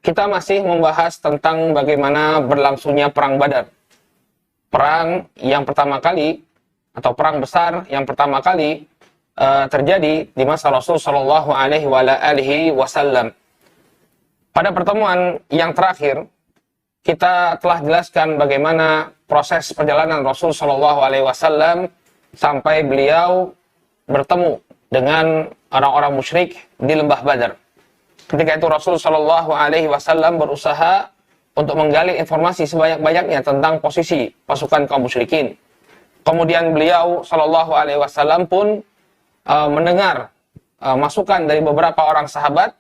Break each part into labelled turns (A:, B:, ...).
A: Kita masih membahas tentang bagaimana berlangsungnya perang Badar. Perang yang pertama kali atau perang besar yang pertama kali terjadi di masa Rasul Shallallahu Alaihi Wasallam. Pada pertemuan yang terakhir kita telah jelaskan bagaimana proses perjalanan Rasul Shallallahu Alaihi Wasallam sampai beliau bertemu dengan orang-orang musyrik di lembah Badar. Ketika itu Rasul Shallallahu Alaihi Wasallam berusaha untuk menggali informasi sebanyak-banyaknya tentang posisi pasukan kaum musyrikin. Kemudian beliau Shallallahu Alaihi Wasallam pun mendengar masukan dari beberapa orang sahabat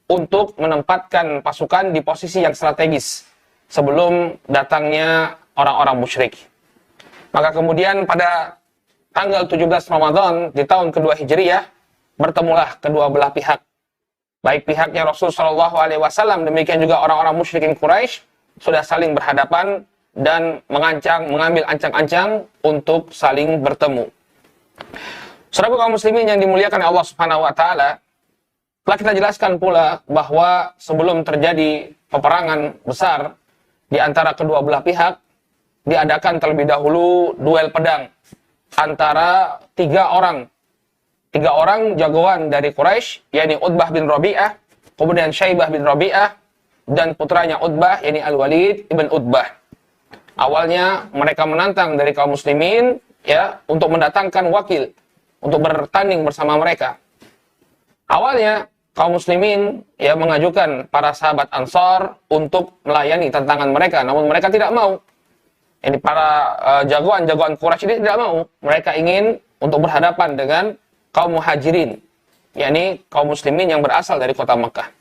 A: untuk menempatkan pasukan di posisi yang strategis sebelum datangnya orang-orang musyrik. Maka kemudian pada tanggal 17 Ramadan di tahun kedua Hijriyah bertemulah kedua belah pihak. Baik pihaknya Rasul Shallallahu Alaihi Wasallam, demikian juga orang-orang musyrikin Quraisy sudah saling berhadapan dan mengambil ancang-ancang untuk saling bertemu. Saudara kaum muslimin yang dimuliakan Allah Subhanahu Wa Taala, telah kita jelaskan pula bahwa sebelum terjadi peperangan besar di antara kedua belah pihak, diadakan terlebih dahulu duel pedang antara tiga orang jagoan dari Quraisy, yakni Utbah bin Rabi'ah, kemudian Syaibah bin Rabi'ah, dan putranya Utbah, yakni Al-Walid ibn Utbah. Awalnya mereka menantang dari kaum muslimin untuk mendatangkan wakil untuk bertanding bersama mereka. Awalnya kaum muslimin mengajukan para sahabat Ansar untuk melayani tantangan mereka, namun mereka tidak mau. Ini para jagoan-jagoan Quraisy ini tidak mau. Mereka ingin untuk berhadapan dengan kaum muhajirin, yakni kaum muslimin yang berasal dari kota Mekah.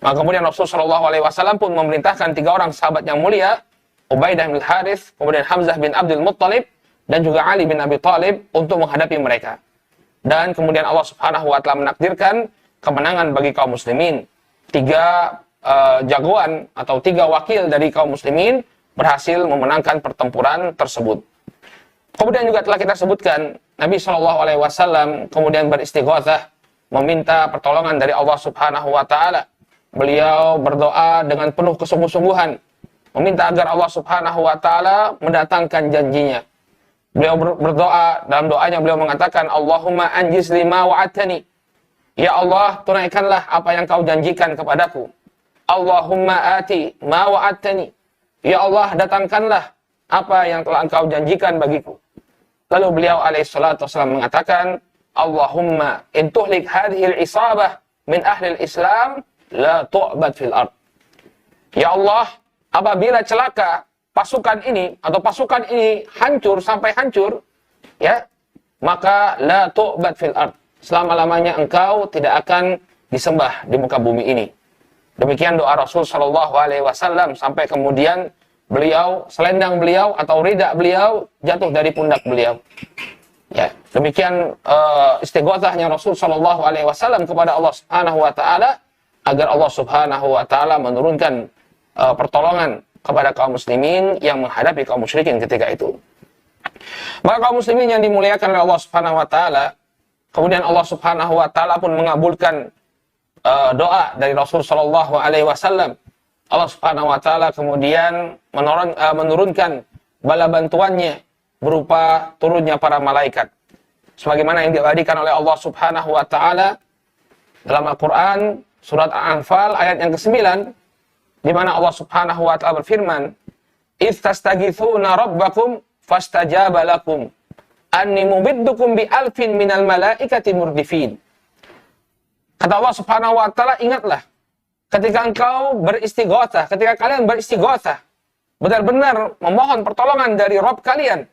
A: Maka kemudian Rasulullah SAW pun memerintahkan tiga orang sahabat yang mulia, Ubaidah bin Harith, kemudian Hamzah bin Abdul Muttalib, dan juga Ali bin Abi Thalib untuk menghadapi mereka. Dan kemudian Allah Subhanahu Wa Taala menakdirkan kemenangan bagi kaum muslimin. Tiga jagoan atau tiga wakil dari kaum muslimin berhasil memenangkan pertempuran tersebut. Kemudian juga telah kita sebutkan Nabi Shallallahu Alaihi Wasallam kemudian beristighatsah, meminta pertolongan dari Allah Subhanahu Wa Taala. Beliau berdoa dengan penuh kesungguh-sungguhan, meminta agar Allah Subhanahu Wa Taala mendatangkan janjinya. Beliau berdoa, dalam doanya beliau mengatakan, Allahumma anjiz lima wa'atani. Ya Allah, tunaikanlah apa yang kau janjikan kepadaku. Allahumma ati ma wa'atani. Ya Allah, datangkanlah apa yang telah engkau janjikan bagiku. Lalu beliau alaihissalatu wassalam mengatakan, Allahumma in tuhlik hadhil isabah min ahlil Islam la tu'bad fil ard. Ya Allah, apabila celaka pasukan ini atau pasukan ini hancur sampai hancur, maka la tu'bad fil ard. Selama-lamanya engkau tidak akan disembah di muka bumi ini. Demikian doa Rasul sallallahu alaihi wasallam sampai kemudian selendang beliau atau rida beliau jatuh dari pundak beliau. Demikian istighatsahnya Rasul Shallallahu Alaihi Wasallam kepada Allah Subhanahu Wa Taala agar Allah Subhanahu Wa Taala menurunkan pertolongan kepada kaum muslimin yang menghadapi kaum musyrikin ketika itu. Maka kaum muslimin yang dimuliakan oleh Allah Subhanahu Wa Taala, kemudian Allah Subhanahu Wa Taala pun mengabulkan doa dari Rasul Shallallahu Alaihi Wasallam. Allah Subhanahu Wa Taala kemudian menurunkan bala bantuannya berupa turunnya para malaikat. Sebagaimana yang diabadikan oleh Allah Subhanahu Wa Taala dalam Al-Quran surat Al-Anfal ayat yang ke-9, di mana Allah Subhanahu Wa Taala berfirman, "Idz tastaghitsuna rabbakum fastajaba lakum anni mumiddukum bi alfin minal malaikati murdifin." Kata Allah Subhanahu Wa Taala, ingatlah ketika engkau beristighatsah, ketika kalian beristighatsah, benar-benar memohon pertolongan dari Rabb kalian,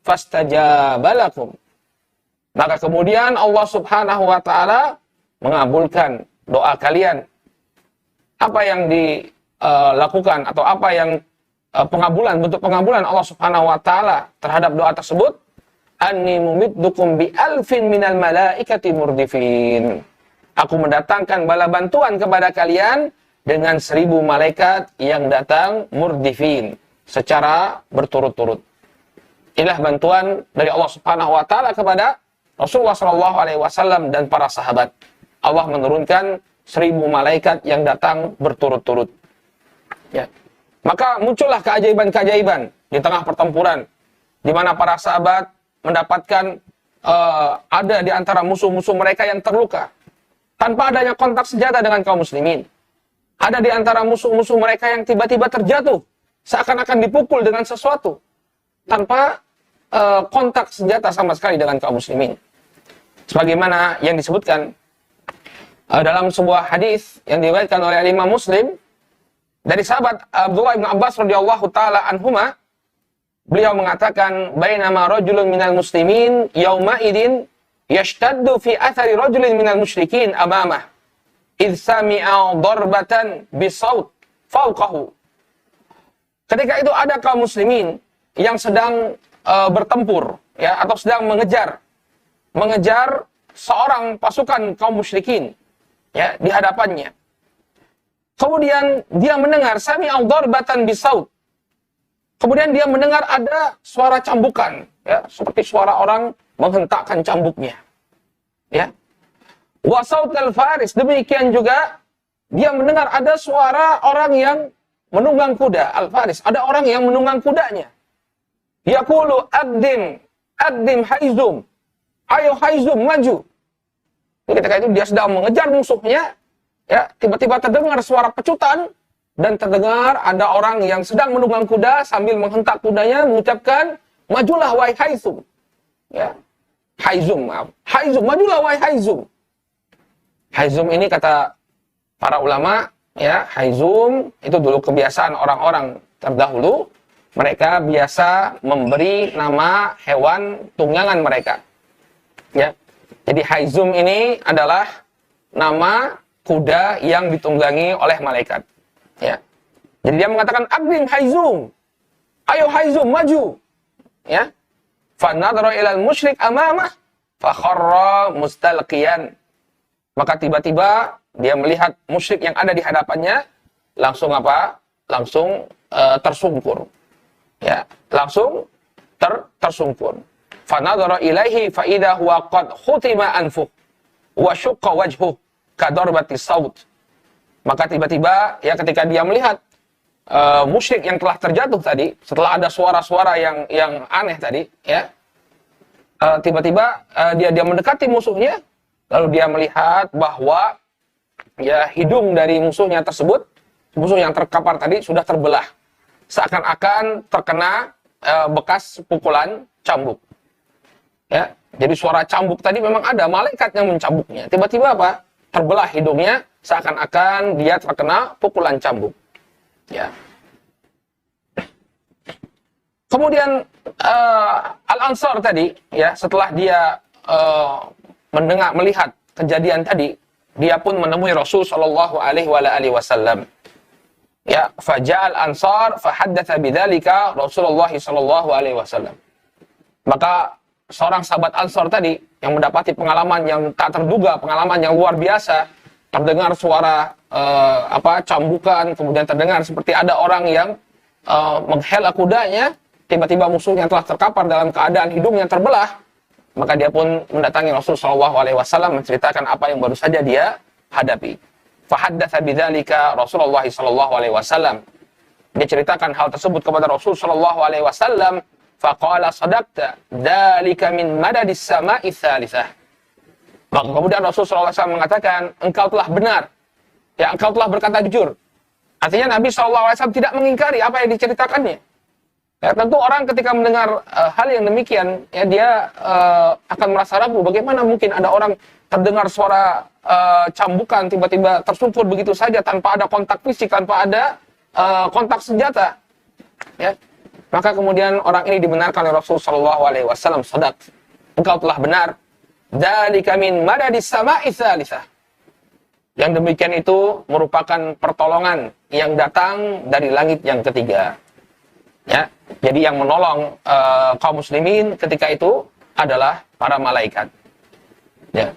A: fastajaba lakum. Maka kemudian Allah Subhanahu Wa Taala mengabulkan doa kalian. Apa yang dilakukan atau apa yang bentuk pengabulan Allah Subhanahu Wa Taala terhadap doa tersebut, anni mumiddukum bi alfin minal malaikati murdifin. Aku mendatangkan bala bantuan kepada kalian dengan 1000 malaikat yang datang murdifin secara berturut-turut. Inilah bantuan dari Allah Subhanahu Wa Taala kepada Rasulullah SAW dan para sahabat. Allah menurunkan 1000 malaikat yang datang berturut-turut. Ya. Maka muncullah keajaiban-keajaiban di tengah pertempuran, di mana para sahabat mendapatkan ada di antara musuh-musuh mereka yang terluka tanpa adanya kontak senjata dengan kaum muslimin. Ada di antara musuh-musuh mereka yang tiba-tiba terjatuh, seakan-akan dipukul dengan sesuatu, tanpa kontak senjata sama sekali dengan kaum muslimin. Sebagaimana yang disebutkan dalam sebuah hadis yang diriwayatkan oleh Imam Muslim dari sahabat Abdullah bin Abbas radhiyallahu taala anhuma, beliau mengatakan, bainama rajulun minal muslimin yauma idin yashtaddu fi athari rajulin minal musyrikin amamah idh sami'a darbatan bisaut fawqahu. Ketika itu ada kaum muslimin yang sedang bertempur, ya, atau sedang mengejar seorang pasukan kaum musyrikin, ya, di hadapannya. Kemudian dia mendengar sami'a darbatan bisaut. Kemudian dia mendengar ada suara cambukan, ya, seperti suara orang menghentakkan cambuknya. Ya. Wa sautal faris, demikian juga dia mendengar ada suara orang yang menunggang kuda, al-faris, ada orang yang menunggang kudanya. Yaqulu addim haizum. Ayo haizum, maju. Ketika itu dia sedang mengejar musuhnya, ya, tiba-tiba terdengar suara pecutan dan terdengar ada orang yang sedang menunggang kuda sambil menghentak kudanya mengucapkan, majulah wahai haizum. Ya. Haizum, maaf. Haizum, majulah wahai haizum. Haizum ini kata para ulama, ya, haizum itu dulu kebiasaan orang-orang terdahulu, mereka biasa memberi nama hewan tunggangan mereka. Ya. Jadi haizum ini adalah nama kuda yang ditunggangi oleh malaikat. Ya. Jadi dia mengatakan abdin haizum. Ayo haizum, maju. Ya. Fa nadhara ilal musyrik amamah fa kharra mustalqiyan. Maka tiba-tiba dia melihat musyrik yang ada di hadapannya, langsung apa? Langsung tersungkur. Ya, langsung tersungkur. Fa nadhara ilaihi fa idza huwa qad khutima anfuh wa syaqqa wajhuh ka darbati saut. Maka tiba-tiba, ya, ketika dia melihat musyrik yang telah terjatuh tadi, setelah ada suara-suara yang aneh tadi, ya, tiba-tiba dia mendekati musuhnya, lalu dia melihat bahwa, ya, hidung dari musuhnya tersebut, musuh yang terkapar tadi sudah terbelah, seakan-akan terkena bekas pukulan cambuk. Ya, jadi suara cambuk tadi memang ada, malaikat yang mencambuknya. Tiba-tiba apa? Terbelah hidungnya, seakan-akan dia terkena pukulan cambuk. Ya. Kemudian Al-Ansar tadi, ya, setelah dia melihat kejadian tadi, dia pun menemui Rasul sallallahu alaihi wasallam. Ya, faja'al Ansar fahaddatsa bidzalika Rasulullah sallallahu alaihi wasallam. Maka seorang sahabat Ansar tadi yang mendapati pengalaman yang tak terduga, pengalaman yang luar biasa, terdengar suara cambukan, kemudian terdengar seperti ada orang yang menghela kudanya, tiba-tiba musuhnya telah terkapar dalam keadaan hidungnya terbelah, maka dia pun mendatangi Rasul sallallahu alaihi wasallam menceritakan apa yang baru saja dia hadapi. Fahaddatsa bidzalika Rasulullah sallallahu alaihi wasallam. Dia ceritakan hal tersebut kepada Rasul sallallahu alaihi wasallam, faqala sadaqta dzalika min madadis sama'i tsalisah. Maka kemudian Rasul sallallahu alaihi wasallam mengatakan, engkau telah benar. Ya, engkau telah berkata jujur. Artinya Nabi sallallahu alaihi wasallam tidak mengingkari apa yang diceritakannya. Ya, tentu orang ketika mendengar hal yang demikian, ya, dia akan merasa ragu. Bagaimana mungkin ada orang terdengar suara cambukan tiba-tiba tersungkur begitu saja tanpa ada kontak fisik, tanpa ada kontak senjata. Ya. Maka kemudian orang ini dibenarkan oleh Rasul sallallahu alaihi wasallam, sadaq. Engkau telah benar. Dzalika min madadis sama'i tsalisah. Yang demikian itu merupakan pertolongan yang datang dari langit yang ketiga. Ya, jadi yang menolong kaum muslimin ketika itu adalah para malaikat. Ya,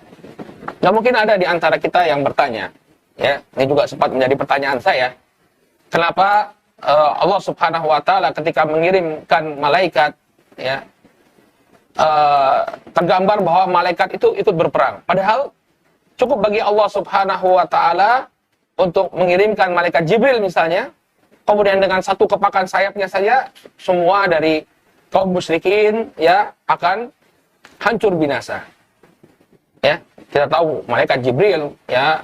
A: nggak mungkin ada di antara kita yang bertanya. Ya, ini juga sempat menjadi pertanyaan saya. Kenapa Allah Subhanahu Wa Taala ketika mengirimkan malaikat, ya, tergambar bahwa malaikat itu ikut berperang. Padahal cukup bagi Allah Subhanahu wa taala untuk mengirimkan malaikat Jibril misalnya, kemudian dengan satu kepakan sayapnya saja semua dari kaum musyrikin ya akan hancur binasa. Ya, kita tahu malaikat Jibril ya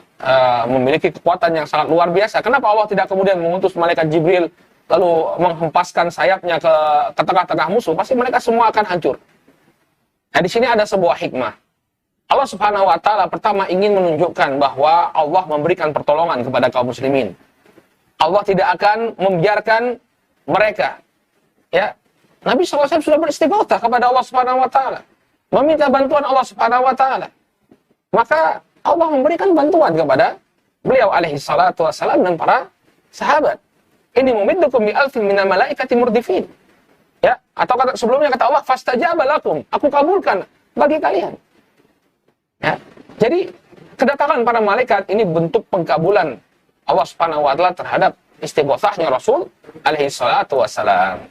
A: memiliki kekuatan yang sangat luar biasa. Kenapa Allah tidak kemudian mengutus malaikat Jibril lalu menghempaskan sayapnya ke tengah-tengah musuh? Pasti mereka semua akan hancur. Nah, di sini ada sebuah hikmah. Allah Subhanahu wa taala pertama ingin menunjukkan bahwa Allah memberikan pertolongan kepada kaum muslimin. Allah tidak akan membiarkan mereka. Ya. Nabi SAW sudah beristighotsah kepada Allah Subhanahu wa taala, meminta bantuan Allah Subhanahu wa taala. Maka Allah memberikan bantuan kepada beliau alaihi salatu wassalam dan para sahabat. Ini mumiddukum bi alfin minal malaikati murdifin. Ya, atau sebelumnya kata Allah fastajaba lakum, aku kabulkan bagi kalian. Ya. Jadi kedatangan para malaikat ini bentuk pengkabulan Allah Subhanahu wa taala terhadap istighotsahnya Rasul alaihi salatu wassalam.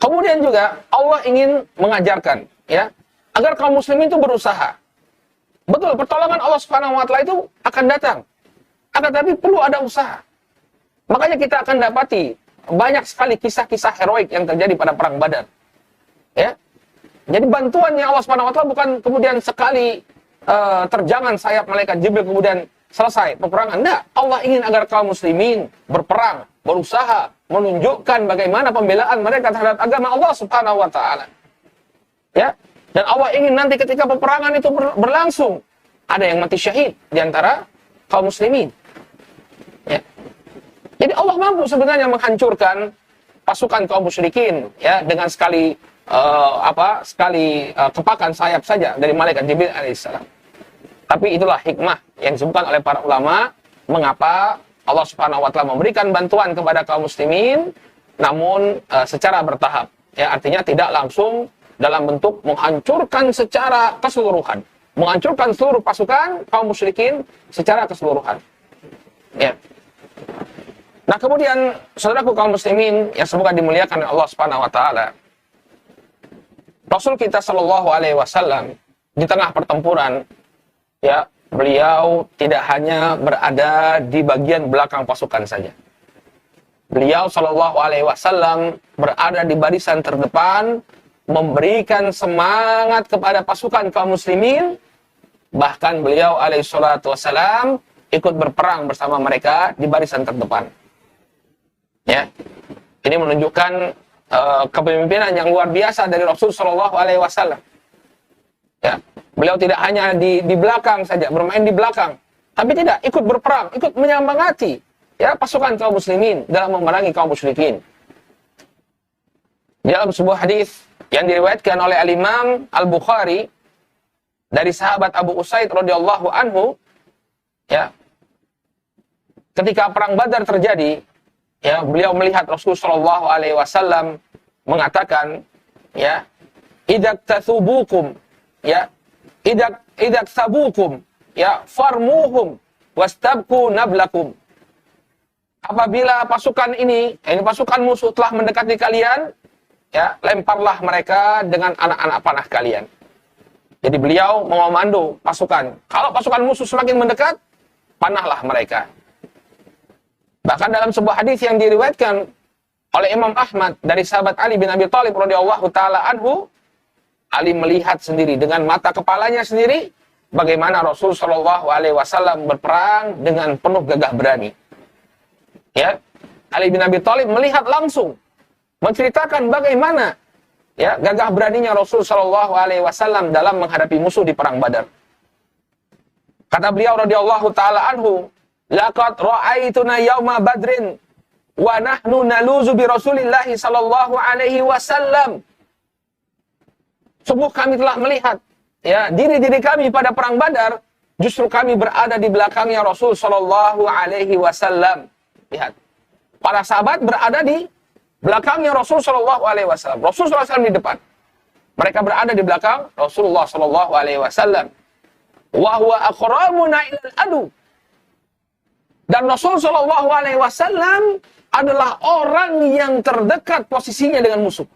A: Kemudian juga Allah ingin mengajarkan ya agar kaum muslimin itu berusaha. Betul, pertolongan Allah Subhanahu wa taala itu akan datang. Akan tapi perlu ada usaha. Makanya kita akan dapati banyak sekali kisah-kisah heroik yang terjadi pada perang Badar. Ya. Jadi bantuannya Allah Subhanahu wa taala bukan kemudian sekali terjangan sayap malaikat Jibril kemudian selesai peperangan. Enggak, Allah ingin agar kaum muslimin berperang, berusaha, menunjukkan bagaimana pembelaan mereka terhadap agama Allah Subhanahu wa taala. Ya. Dan Allah ingin nanti ketika peperangan itu berlangsung, ada yang mati syahid di antara kaum muslimin. Ya. Jadi Allah mampu sebenarnya menghancurkan pasukan kaum musyrikin ya dengan sekali kepakan sayap saja dari malaikat Jibril alaihissalam. Tapi itulah hikmah yang disebutkan oleh para ulama mengapa Allah Subhanahu wa taala memberikan bantuan kepada kaum muslimin namun secara bertahap. Ya, artinya tidak langsung dalam bentuk menghancurkan secara keseluruhan, menghancurkan seluruh pasukan kaum musyrikin secara keseluruhan. Ya. Nah, kemudian saudaraku kaum muslimin yang semoga dimuliakan oleh Allah Subhanahu wa taala. Rasul kita sallallahu alaihi wasallam di tengah pertempuran ya, beliau tidak hanya berada di bagian belakang pasukan saja. Beliau sallallahu alaihi wasallam berada di barisan terdepan, memberikan semangat kepada pasukan kaum muslimin. Bahkan beliau alaihi salatu wasallam ikut berperang bersama mereka di barisan terdepan. Ya. Ini menunjukkan kepemimpinan yang luar biasa dari Rasul sallallahu alaihi wasallam. Ya. Beliau tidak hanya di belakang saja, bermain di belakang, tapi tidak ikut berperang, ikut menyemangati ya pasukan kaum muslimin dalam memerangi kaum musyrikin. Di dalam sebuah hadis yang diriwayatkan oleh Al-Imam Al-Bukhari dari sahabat Abu Usaid radhiyallahu anhu, ya, ketika perang Badar terjadi, ya, beliau melihat Rasul sallallahu alaihi wasallam mengatakan, ya, idak tathubukum, ya, idak sabukum, ya, farmuhum wastabku nablakum. Apabila pasukan ini pasukan musuh telah mendekati kalian, ya, lemparlah mereka dengan anak-anak panah kalian. Jadi beliau mengomando pasukan. Kalau pasukan musuh semakin mendekat, panahlah mereka. Bahkan dalam sebuah hadis yang diriwayatkan oleh Imam Ahmad dari sahabat Ali bin Abi Thalib radhiyallahu taala anhu, Ali melihat sendiri dengan mata kepalanya sendiri bagaimana Rasul sallallahu alaihi wasallam berperang dengan penuh gagah berani. Ya, Ali bin Abi Thalib melihat langsung, menceritakan bagaimana ya gagah beraninya Rasul sallallahu alaihi wasallam dalam menghadapi musuh di perang Badar. Kata beliau radhiyallahu taala anhu, laqad ra'aituna yauma badrin wa nahnu naluzu bi Rasulillah sallallahu alaihi wasallam. Sungguh kami telah melihat ya diri-diri kami pada perang Badar, justru kami berada di belakangnya Rasul sallallahu alaihi wasallam. Lihat. Para sahabat berada di belakangnya Rasul sallallahu alaihi wasallam. Rasul sallallahu alaihi wasallam di depan. Mereka berada di belakang Rasulullah sallallahu alaihi wasallam. Wa huwa aqramuna ilal adu. Dan Rasul sallallahu alaihi wasallam adalah orang yang terdekat posisinya dengan musuh.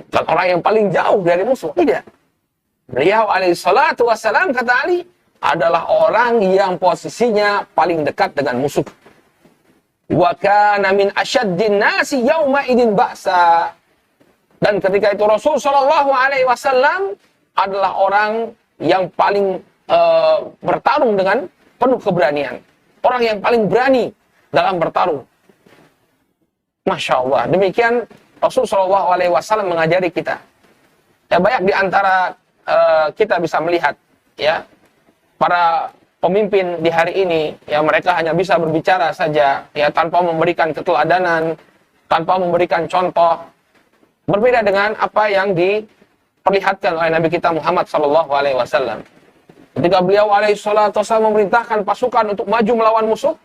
A: Dan orang yang paling jauh dari musuh, tidak. Beliau alaihi salatu wassalam, kata Ali, adalah orang yang posisinya paling dekat dengan musuh. Wa kana min asyaddin nasi yauma idin ba'sa. Dan ketika itu Rasul sallallahu alaihi wasallam adalah orang yang paling bertarung dengan penuh keberanian. Orang yang paling berani dalam bertarung. Masya Allah. Demikian Rasul sallallahu alaihi wasallam mengajari kita. Ya, banyak di antara kita bisa melihat, ya, para pemimpin di hari ini, ya, mereka hanya bisa berbicara saja, ya, tanpa memberikan keteladanan, tanpa memberikan contoh. Berbeda dengan apa yang diperlihatkan oleh Nabi kita Muhammad sallallahu alaihi wasallam. Ketika beliau alaihi salatu wasallam memerintahkan pasukan untuk maju melawan musuh,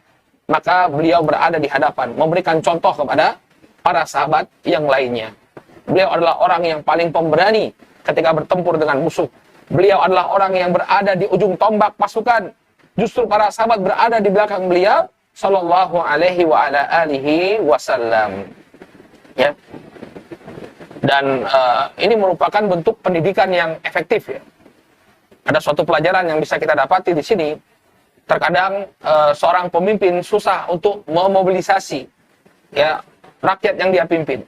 A: maka beliau berada di hadapan, memberikan contoh kepada para sahabat yang lainnya. Beliau adalah orang yang paling pemberani ketika bertempur dengan musuh. Beliau adalah orang yang berada di ujung tombak pasukan. Justru para sahabat berada di belakang beliau sallallahu alaihi wa ala alihi wasallam. Ya. Dan ini merupakan bentuk pendidikan yang efektif, ya. Ada suatu pelajaran yang bisa kita dapati di sini. Terkadang seorang pemimpin susah untuk memobilisasi, ya, rakyat yang dia pimpin.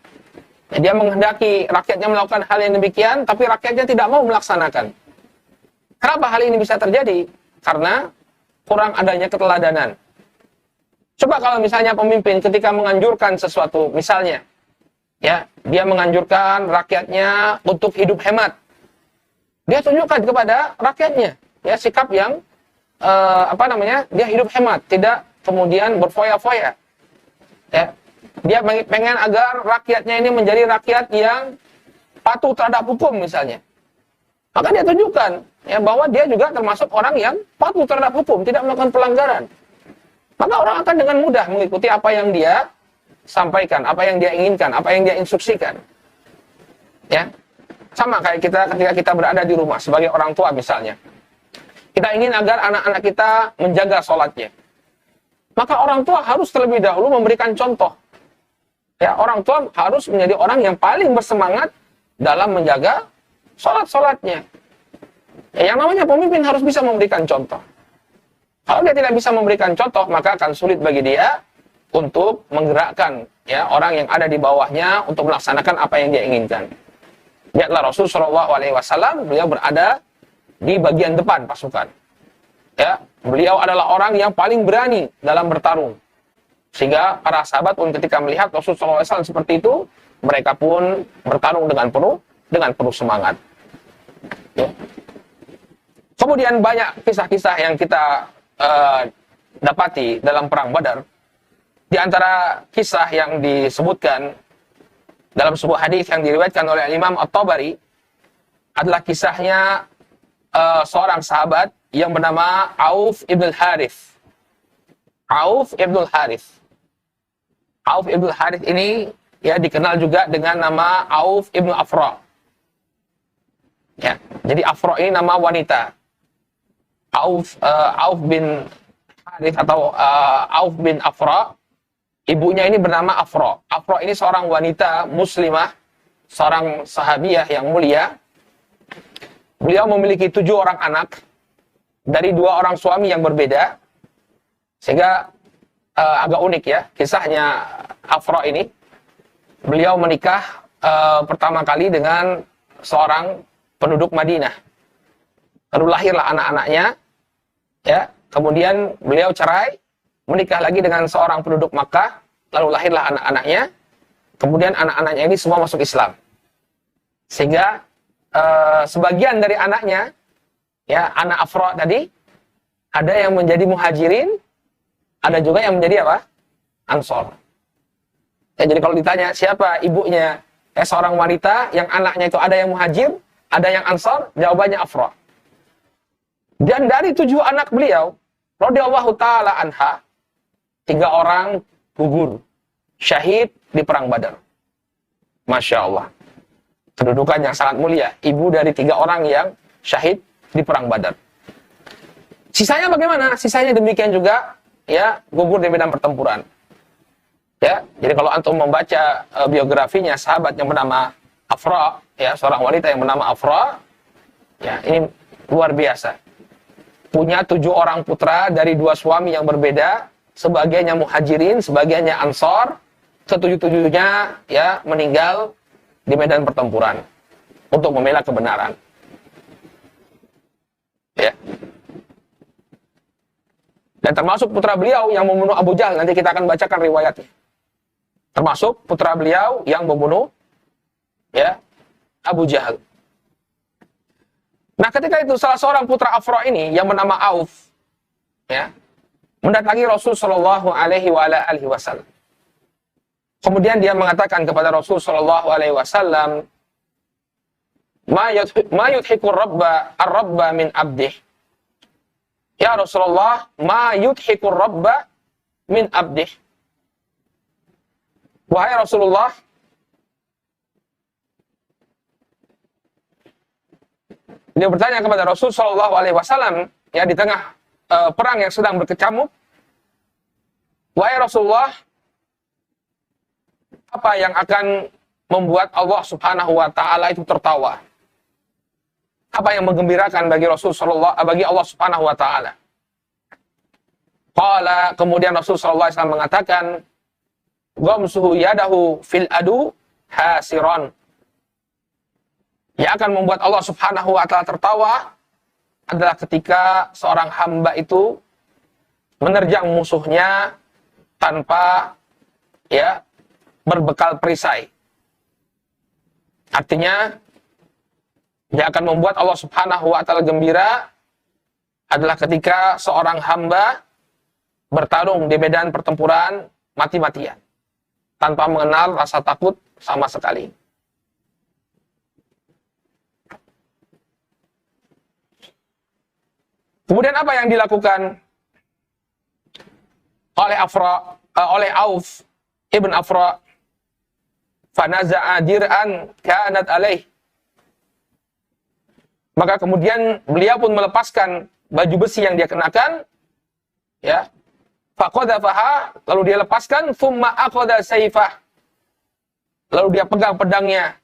A: Dia menghendaki rakyatnya melakukan hal yang demikian, tapi rakyatnya tidak mau melaksanakan. Kenapa hal ini bisa terjadi? Karena kurang adanya keteladanan. Coba kalau misalnya pemimpin ketika menganjurkan sesuatu, misalnya, ya, dia menganjurkan rakyatnya untuk hidup hemat. Dia tunjukkan kepada rakyatnya, ya, sikap yang dia hidup hemat, tidak kemudian berfoya-foya. Ya. Dia pengen agar rakyatnya ini menjadi rakyat yang patuh terhadap hukum misalnya. Maka dia tunjukkan, ya, bahwa dia juga termasuk orang yang patuh terhadap hukum, tidak melakukan pelanggaran. Maka orang akan dengan mudah mengikuti apa yang dia sampaikan, apa yang dia inginkan, apa yang dia instruksikan. Ya. Sama kayak kita ketika kita berada di rumah sebagai orang tua misalnya. Kita ingin agar anak-anak kita menjaga sholatnya. Maka orang tua harus terlebih dahulu memberikan contoh. Ya, orang tua harus menjadi orang yang paling bersemangat dalam menjaga sholat-sholatnya. Ya, yang namanya pemimpin harus bisa memberikan contoh. Kalau dia tidak bisa memberikan contoh, maka akan sulit bagi dia untuk menggerakkan, ya, orang yang ada di bawahnya untuk melaksanakan apa yang dia inginkan. Lihatlah Rasul Shallallahu Alaihi Wasallam, beliau berada di bagian depan pasukan. Ya, beliau adalah orang yang paling berani dalam bertarung. Sehingga para sahabat pun ketika melihat Rasul SAW seperti itu, mereka pun bertarung dengan penuh semangat. Ya. Kemudian banyak kisah-kisah yang kita dapati dalam perang Badar. Di antara kisah yang disebutkan dalam sebuah hadis yang diriwayatkan oleh Imam At-Tabari adalah kisahnya seorang sahabat yang bernama Auf ibn Harith. Auf ibn Harith. Auf ibn Harith ini, ya, dikenal juga dengan nama Auf ibn Afra. Ya, jadi Afra ini nama wanita. Auf bin Harith atau Auf bin Afra, ibunya ini bernama Afra. Afra ini seorang wanita muslimah, seorang sahabiah yang mulia. Beliau memiliki 7 orang anak dari 2 orang suami yang berbeda, sehingga agak unik, ya, kisahnya Afra ini. Beliau menikah pertama kali dengan seorang penduduk Madinah. Lalu lahirlah anak-anaknya, ya. Kemudian beliau cerai, menikah lagi dengan seorang penduduk Makkah, lalu lahirlah anak-anaknya. Kemudian anak-anaknya ini semua masuk Islam. Sehingga sebagian dari anaknya, ya, anak Afra tadi, ada yang menjadi muhajirin, ada juga yang menjadi apa? Ansor. Ya, jadi kalau ditanya siapa ibunya, seorang wanita yang anaknya itu ada yang muhajir, ada yang ansor, jawabannya Afra. Dan dari 7 anak beliau, radhiyallahu ta'ala anha, 3 orang gugur, syahid di perang Badar. Masya Allah. Kedudukan yang sangat mulia. Ibu dari 3 orang yang syahid di perang Badar. Sisanya bagaimana? Sisanya demikian juga, ya, gugur di medan pertempuran. Ya, jadi kalau antum membaca biografinya sahabat yang bernama Afra, ya, seorang wanita yang bernama Afra, Ya, ini luar biasa. Punya 7 orang putra dari 2 suami yang berbeda, sebagiannya muhajirin, sebagiannya ansor, ketujuh-tujuhnya ya meninggal di medan pertempuran untuk membela kebenaran. Ya. Dan termasuk putra beliau yang membunuh Abu Jahal, nanti kita akan bacakan riwayatnya. Termasuk putra beliau yang membunuh ya Abu Jahal. Nah, ketika itu salah seorang putra Afra ini yang bernama Auf ya, mendatangi Rasul sallallahu alaihi wasallam. Kemudian dia mengatakan kepada Rasul sallallahu alaihi wasallam, "Ma yudhiku ar-rabba min abdih." Ya Rasulullah, ma yudhiku ar-rabba min abdih. Wahai Rasulullah, dia bertanya kepada Rasul sallallahu alaihi wasallam ya di tengah perang yang sedang berkecamuk, wahai Rasulullah, apa yang akan membuat Allah Subhanahu wa taala itu tertawa? Apa yang menggembirakan bagi bagi Allah Subhanahu wa taala? Qala, kemudian Rasul sallallahu alaihi wasallam mengatakan, ghamsuhu yadahu fil adu hasiran. Yang akan membuat Allah Subhanahu wa taala tertawa adalah ketika seorang hamba itu menerjang musuhnya tanpa ya berbekal perisai. Artinya yang akan membuat Allah Subhanahu wa taala gembira adalah ketika seorang hamba bertarung di medan pertempuran mati-matian tanpa mengenal rasa takut sama sekali. Kemudian apa yang dilakukan oleh Auf ibn Afra? Fanaza'a dir'an kanat alaih. Maka kemudian beliau pun melepaskan baju besi yang dia kenakan, ya. Faqadhafaha, lalu dia lepaskan, thumma aqadha sayfah. Lalu dia pegang pedangnya.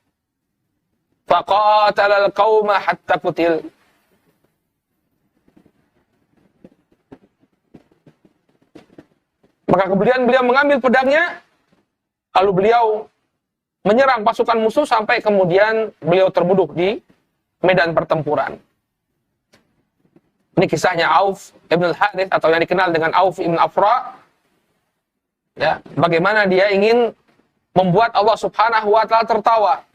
A: Faqatalal qauma hatta qutil. Maka kemudian beliau mengambil pedangnya, lalu beliau menyerang pasukan musuh sampai kemudian beliau terbunuh di medan pertempuran. Ini kisahnya Auf ibn al-Harith atau yang dikenal dengan Auf ibn Afra. Ya, bagaimana dia ingin membuat Allah Subhanahu wa taala tertawa.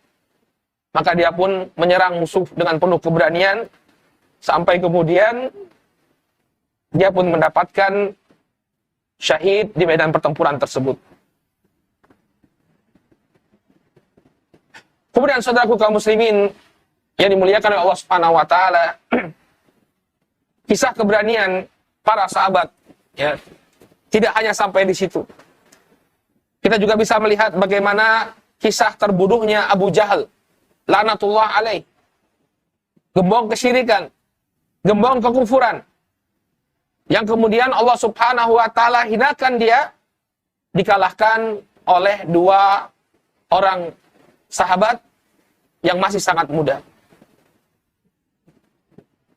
A: Maka dia pun menyerang musuh dengan penuh keberanian sampai kemudian dia pun mendapatkan syahid di medan pertempuran tersebut. Kemudian saudaraku kaum muslimin yang dimuliakan oleh Allah Subhanahu wa taala, kisah keberanian para sahabat ya tidak hanya sampai di situ. Kita juga bisa melihat bagaimana kisah terbunuhnya Abu Jahal laknatullah alaih. Gembong kesyirikan, gembong kekufuran. Yang kemudian Allah Subhanahu wa taala hinakan dia, dikalahkan oleh 2 orang sahabat yang masih sangat muda.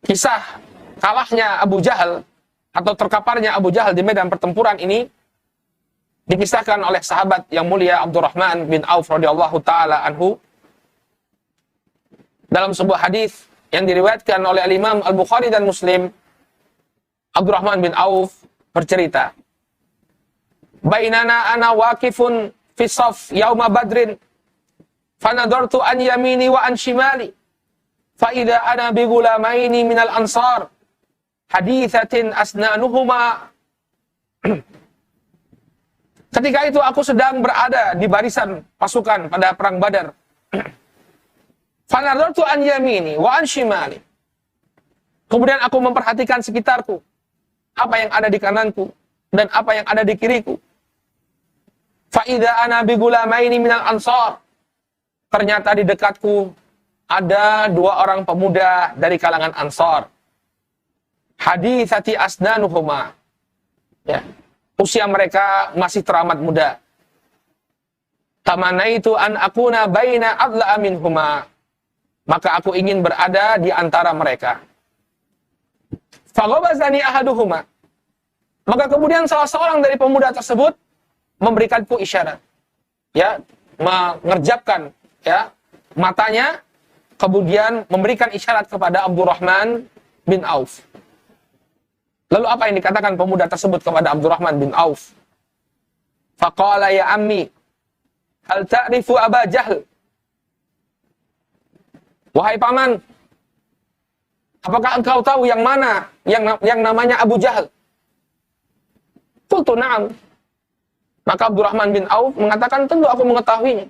A: Kisah kalahnya Abu Jahal atau terkaparnya Abu Jahal di medan pertempuran ini dikisahkan oleh sahabat yang mulia Abdurrahman bin Auf radhiyallahu taala anhu dalam sebuah hadis yang diriwayatkan oleh Imam Al-Bukhari dan Muslim. Abdurrahman bin Auf bercerita, "Bainana ana waqifun fi shaf yauma badrin, fanadartu an yamini wa an shimali, fa idza ana bi gulamaini minal ansar, hadithatin asnanuhuma." Ketika itu aku sedang berada di barisan pasukan pada perang Badar. Fanadartu an yamini wa an shimali. Kemudian aku memperhatikan sekitarku, apa yang ada di kananku dan apa yang ada di kiriku. Fa idza ana bi gulamaini minal ansar. Ternyata di dekatku ada 2 orang pemuda dari kalangan Ansar. Hadithati asnanuhuma. Ya. Usia mereka masih teramat muda. Tamanaitu an akuna baina adla minhuma. maka aku ingin berada di antara mereka. Faghabazani ahaduhuma. Maka kemudian salah seorang dari pemuda tersebut memberikanku isyarat. Ya, mengerjapkan ya matanya, kemudian memberikan isyarat kepada Abdurrahman bin Auf. Lalu apa yang dikatakan pemuda tersebut kepada Abdurrahman bin Auf? Faqala ya ammi, hal ta'rifu Aba Jahl? Wahai paman, apakah engkau tahu yang mana yang namanya Abu Jahal? Qultu na'am. Maka Abdurrahman bin Auf mengatakan, tentu aku mengetahuinya.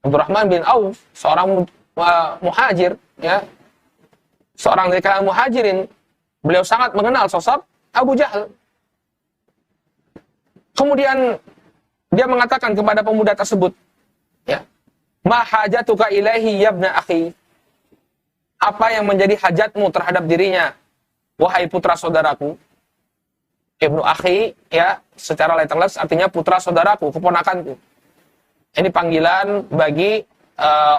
A: Abdurrahman bin Auf, seorang muhajir, ya, seorang dari kalangan muhajirin, beliau sangat mengenal sosok Abu Jahal. Kemudian dia mengatakan kepada pemuda tersebut, ya, ma hajatuka ilaihi yabna akhi? Apa yang menjadi hajatmu terhadap dirinya, wahai putra saudaraku? Ibnu akhi, ya, secara literal artinya putra saudaraku, keponakanku. Ini panggilan bagi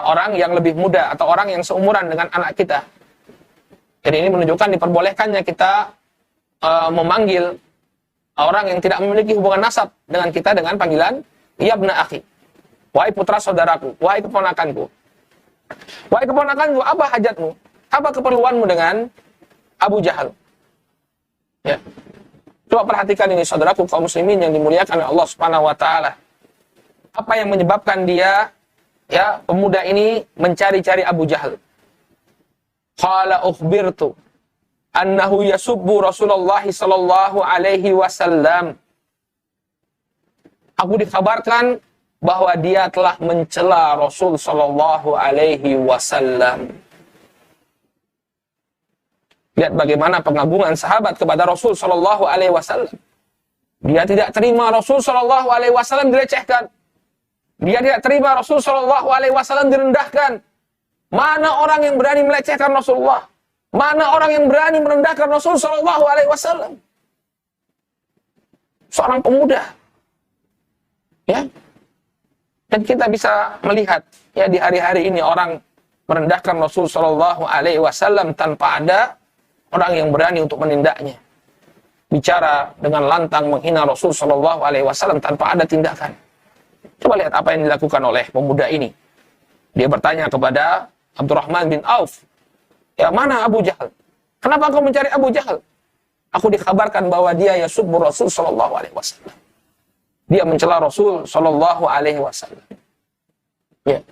A: orang yang lebih muda atau orang yang seumuran dengan anak kita. Jadi ini menunjukkan diperbolehkannya kita memanggil orang yang tidak memiliki hubungan nasab dengan kita dengan panggilan yabna akhi. Wahai putra saudaraku, wahai keponakanku. Wahai keponakanku, apa hajatmu? Apa keperluanmu dengan Abu Jahal? Ya. Coba perhatikan ini saudaraku kaum muslimin yang dimuliakan oleh Allah Subhanahu wa taala. Apa yang menyebabkan dia, ya, pemuda ini mencari-cari Abu Jahal? Qala ukhbirtu annahu yasubbu Rasulullah sallallahu alaihi wasallam. Aku dikabarkan bahwa dia telah mencela Rasul sallallahu alaihi wasallam. Lihat bagaimana pengagungan sahabat kepada Rasul sallallahu alaihi wasallam. Dia tidak terima Rasul sallallahu alaihi wasallam dilecehkan. Dia tidak terima Rasul sallallahu alaihi wasallam direndahkan. Mana orang yang berani melecehkan Rasulullah? Mana orang yang berani merendahkan Rasul sallallahu alaihi wasallam? Seorang pemuda. Ya. Dan kita bisa melihat, ya, di hari-hari ini orang merendahkan Rasul sallallahu alaihi wasallam tanpa ada orang yang berani untuk menindaknya. Bicara dengan lantang menghina Rasul sallallahu alaihi wasallam tanpa ada tindakan. Coba lihat apa yang dilakukan oleh pemuda ini. Dia bertanya kepada Abdurrahman bin Auf, ya, mana Abu Jahal? Kenapa kau mencari Abu Jahal? Aku dikabarkan bahwa dia yasubbu Rasul sallallahu alaihi wasallam. Dia mencela Rasul sallallahu alaihi wasallam. Ya.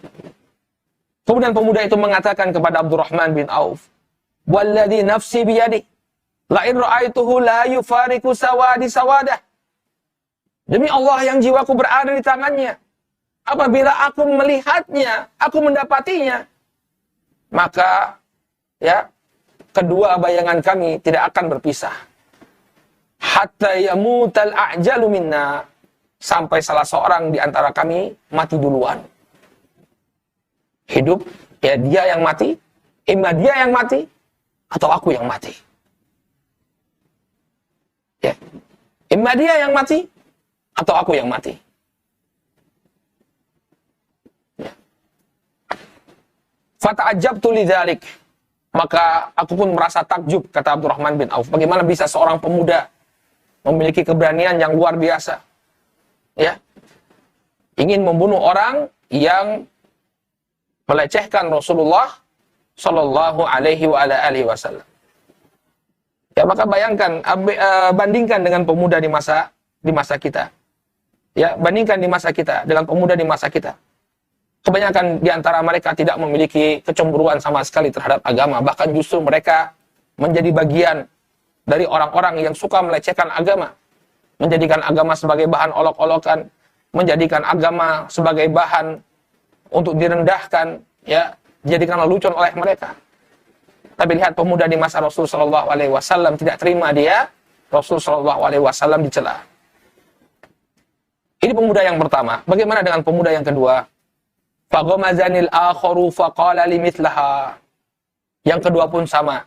A: Kemudian pemuda itu mengatakan kepada Abdurrahman bin Auf, walladzi nafsi biyadi la in ra'aituhu la yufariqu sawadi sawadah. Demi Allah yang jiwaku berada di tangannya, apabila aku melihatnya, aku mendapatinya, maka, ya, kedua bayangan kami tidak akan berpisah. Hatta yamutal a'jalu minna, sampai salah seorang di antara kami mati duluan. Hidup, ya, dia yang mati, imma dia yang mati atau aku yang mati. Ya. Imma dia yang mati atau aku yang mati. Ya. Fata'ajabtu lidzalik. Maka aku pun merasa takjub, kata Abdurrahman bin Auf. Bagaimana bisa seorang pemuda memiliki keberanian yang luar biasa, ya, ingin membunuh orang yang melecehkan Rasulullah Shallallahu alaihi wasallam. Ya, maka bayangkan, bandingkan dengan pemuda di masa kita. Ya, bandingkan di masa kita dengan pemuda di masa kita. Kebanyakan di antara mereka tidak memiliki kecemburuan sama sekali terhadap agama, bahkan justru mereka menjadi bagian dari orang-orang yang suka melecehkan agama, menjadikan agama sebagai bahan olok-olokan, menjadikan agama sebagai bahan untuk direndahkan, ya, dijadikan lelucon oleh mereka. Tapi lihat pemuda di masa Rasul sallallahu alaihi wasallam tidak terima dia Rasul sallallahu alaihi wasallam dicela. Ini pemuda yang pertama. Bagaimana dengan pemuda yang kedua? Faghamazanil akharu faqala limithlaha. Yang kedua pun sama.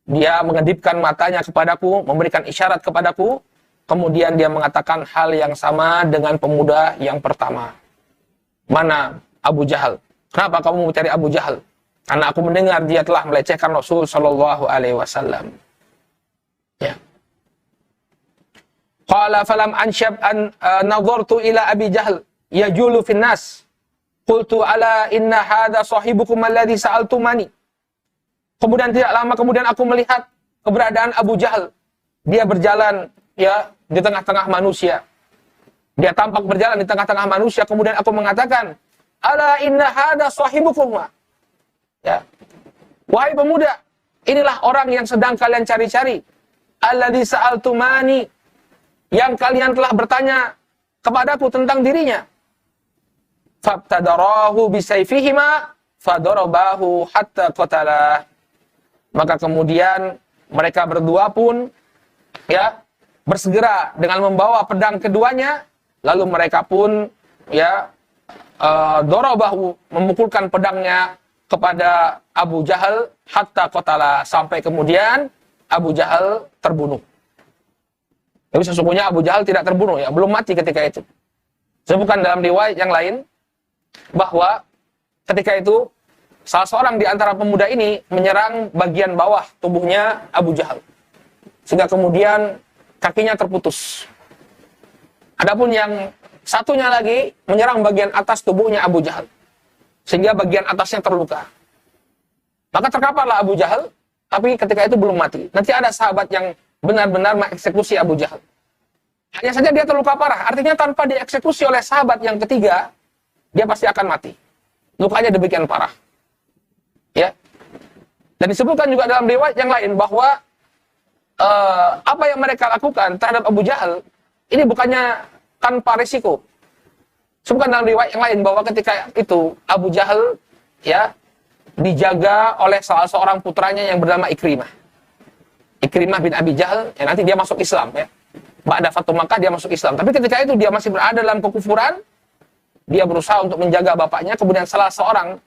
A: Dia mengedipkan matanya kepadaku, memberikan isyarat kepadaku, kemudian dia mengatakan hal yang sama dengan pemuda yang pertama. Mana Abu Jahal? Kenapa kamu mencari Abu Jahal? karena aku mendengar dia telah melecehkan Rasul Shallallahu Alaihi Wasallam. Ya. Qala falam anshab an nadhartu ila Abi Jahl yajulu fin nas. Qultu ala inna hadha sahibukum alladhi sa'altumani. Kemudian tidak lama kemudian aku melihat keberadaan Abu Jahal. Dia berjalan ya di tengah-tengah manusia. Dia tampak berjalan di tengah-tengah manusia. Kemudian aku mengatakan, ala inna hadha sahibukum. Ya. Wahai pemuda, inilah orang yang sedang kalian cari-cari. Alladhi sa'altumani, yang kalian telah bertanya kepadaku tentang dirinya. Fabtadarahu bisayfihima fadarabahu hatta qatalah. Maka kemudian mereka berdua pun ya bersegera dengan membawa pedang keduanya, lalu mereka pun ya darabahu, memukulkan pedangnya kepada Abu Jahal hatta qatalah, sampai kemudian Abu Jahal terbunuh. Tapi sesungguhnya Abu Jahal tidak terbunuh, ya, belum mati ketika itu. Sebutkan dalam riwayat yang lain bahwa ketika itu salah seorang di antara pemuda ini menyerang bagian bawah tubuhnya Abu Jahal, sehingga kemudian kakinya terputus. Adapun yang satunya lagi menyerang bagian atas tubuhnya Abu Jahal, sehingga bagian atasnya terluka. Maka terkaparlah Abu Jahal, tapi ketika itu belum mati. Nanti ada sahabat yang benar-benar mengeksekusi Abu Jahal. Hanya saja dia terluka parah, artinya tanpa dieksekusi oleh sahabat yang ketiga, dia pasti akan mati. Lukanya demikian parah. Ya. Dan disebutkan juga dalam riwayat yang lain bahwa apa yang mereka lakukan terhadap Abu Jahal ini bukannya tanpa risiko. Disebutkan dalam riwayat yang lain bahwa ketika itu Abu Jahal ya dijaga oleh salah seorang putranya yang bernama Ikrimah. Ikrimah bin Abi Jahal, ya nanti dia masuk Islam ya. Ba'da Fatu Makkah dia masuk Islam. Tapi ketika itu dia masih berada dalam kekufuran. Dia berusaha untuk menjaga bapaknya. Kemudian salah seorang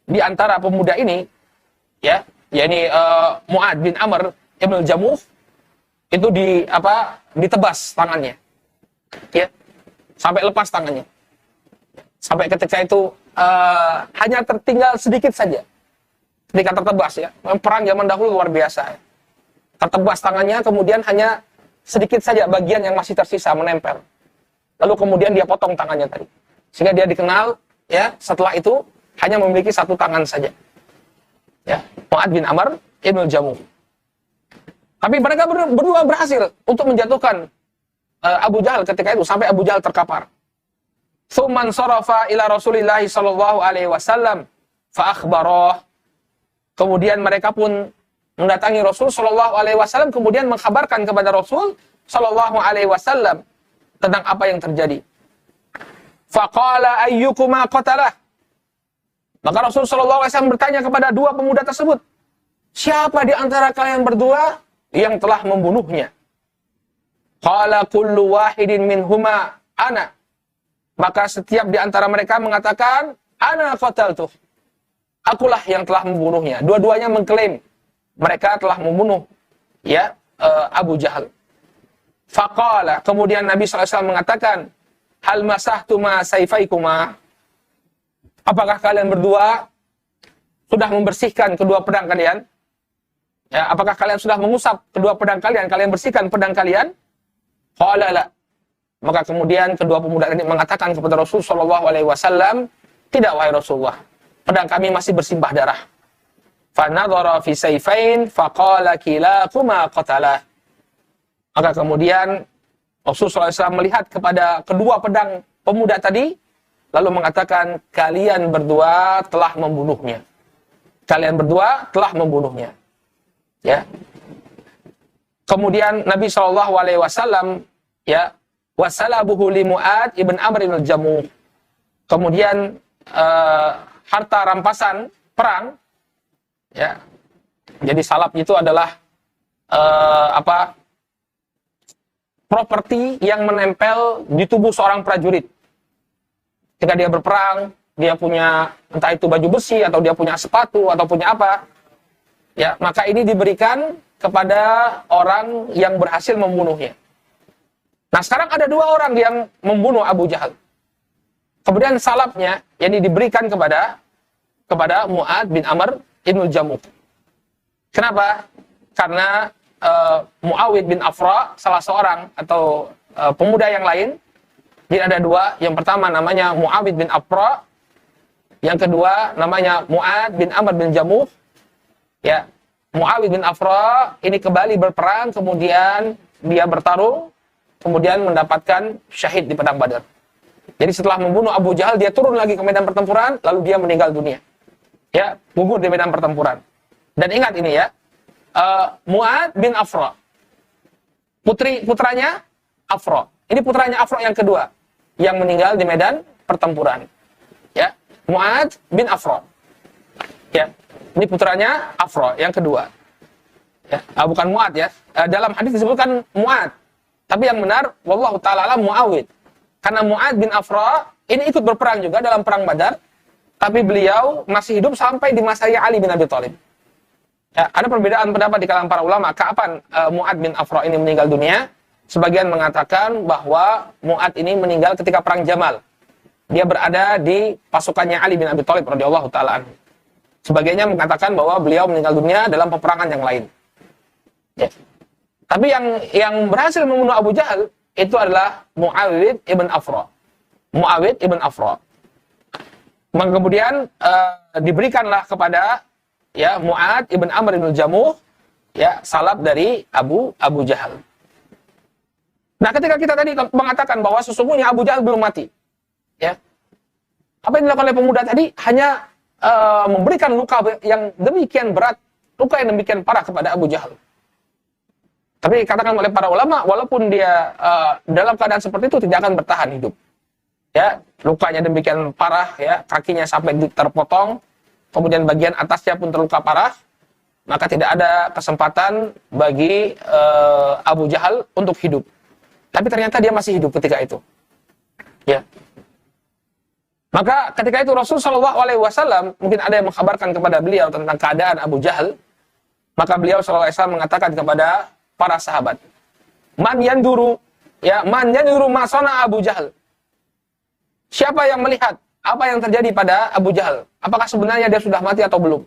A: di antara pemuda ini, ya, yakni Mu'ad bin Amr ibn al-Jamuh, itu ditebas tangannya, ya, sampai lepas tangannya. Sampai ketika itu hanya tertinggal sedikit saja. Ketika tertebas, ya, perang zaman dahulu luar biasa. Ya. Tertebas tangannya, kemudian hanya sedikit saja bagian yang masih tersisa menempel. Lalu kemudian dia potong tangannya tadi. Sehingga dia dikenal ya setelah itu hanya memiliki satu tangan saja. Ya, Mu'ad bin Amr ibn al-Jamuh. Tapi mereka berdua berhasil untuk menjatuhkan Abu Jahal ketika itu sampai Abu Jahal terkapar. Tsumman sarafa ila Rasulillah sallallahu alaihi wasallam fa akhbarah. Kemudian mereka pun mendatangi Rasul sallallahu alaihi wasallam, kemudian mengkhabarkan kepada Rasul sallallahu alaihi wasallam tentang apa yang terjadi. Faqala ayyukuma qatalah. Maka Rasul sallallahu alaihi wasallam bertanya kepada dua pemuda tersebut, siapa di antara kalian berdua yang telah membunuhnya? Qala kullu wahidin minhuma ana. Maka setiap di antara mereka mengatakan, ana qataltuh. Akulah yang telah membunuhnya. Dua-duanya mengklaim mereka telah membunuh ya Abu Jahal. Faqala, kemudian Nabi sallallahu alaihi wasallam mengatakan, hal masahtuma sayfaikuma. Apakah kalian berdua sudah membersihkan kedua pedang kalian? Ya, apakah kalian sudah mengusap kedua pedang kalian? Kalian bersihkan pedang kalian? Qala la. Maka kemudian kedua pemuda ini mengatakan kepada Rasul sallallahu alaihi wasallam, tidak wahai Rasulullah, pedang kami masih bersimbah darah. Fa nadhara fi sayfain faqala kilakuma qatalah. Maka kemudian Rasulullah SAW melihat kepada kedua pedang pemuda tadi, lalu mengatakan, kalian berdua telah membunuhnya. Kalian berdua telah membunuhnya. Ya. Kemudian Nabi SAW ya wasalabuhu li Mu'ad ibn Amr ibn al-Jamuh. Kemudian harta rampasan perang, ya. Jadi salab itu adalah properti yang menempel di tubuh seorang prajurit. Ketika dia berperang, dia punya entah itu baju besi atau dia punya sepatu atau punya apa, ya, maka ini diberikan kepada orang yang berhasil membunuhnya. Nah, sekarang ada dua orang yang membunuh Abu Jahal. Kemudian salabnya yang diberikan kepada Mu'ad bin Amr ibn Jamuh. Kenapa? Karena Muawid bin Afra, salah seorang atau pemuda yang lain, jadi ada dua. Yang pertama namanya Muawid bin Afra, yang kedua namanya Mu'ad bin Amr bin Jamuh. Ya, Muawid bin Afra ini kembali berperang, kemudian dia bertarung, kemudian mendapatkan syahid di Padang Badar. Jadi setelah membunuh Abu Jahal, dia turun lagi ke medan pertempuran, lalu dia meninggal dunia. Ya, gugur di medan pertempuran. Dan ingat ini ya, Mu'ad bin Afra, putranya Afra. Ini putranya Afra yang kedua, yang meninggal di medan pertempuran. Ya, Mu'ad bin Afra. Ya, ini putranya Afra yang kedua. Ya, bukan Mu'ad ya. Dalam hadis disebutkan Mu'ad, tapi yang benar wallahu ta'ala alam Muawid. Karena Mu'ad bin Afra ini ikut berperang juga dalam perang Badar, tapi beliau masih hidup sampai di masa Ali bin Abi Thalib. Ya, ada perbedaan pendapat di kalangan para ulama kapan Mu'ad bin Afra ini meninggal dunia. Sebagian mengatakan bahwa Mu'ad ini meninggal ketika perang Jamal. Dia berada di pasukannya Ali bin Abi Thalib radhiyallahu taala anhu. Sebagiannya mengatakan bahwa beliau meninggal dunia dalam peperangan yang lain. Ya. Tapi yang berhasil membunuh Abu Jahal itu adalah Muawid ibn Afra. Muawid ibn Afra. Maka kemudian diberikanlah kepada ya Mu'ad ibn Amr ibn Jamuh ya salab dari Abu Jahal. Nah, ketika kita tadi mengatakan bahwa sesungguhnya Abu Jahal belum mati, ya, apa yang dilakukan oleh pemuda tadi hanya memberikan luka yang demikian berat, luka yang demikian parah kepada Abu Jahal. Tapi katakan oleh para ulama, walaupun dia dalam keadaan seperti itu tidak akan bertahan hidup. Ya, lukanya demikian parah, ya, kakinya sampai terpotong, kemudian bagian atasnya pun terluka parah, maka tidak ada kesempatan bagi Abu Jahal untuk hidup. Tapi ternyata dia masih hidup ketika itu. Ya. Maka ketika itu Rasul Shallallahu Alaihi Wasallam mungkin ada yang mengkabarkan kepada beliau tentang keadaan Abu Jahal, maka beliau Shallallahu Alaihi Wasallam mengatakan kepada para sahabat, man yanduru masona Abu Jahal. Siapa yang melihat apa yang terjadi pada Abu Jahal? Apakah sebenarnya dia sudah mati atau belum?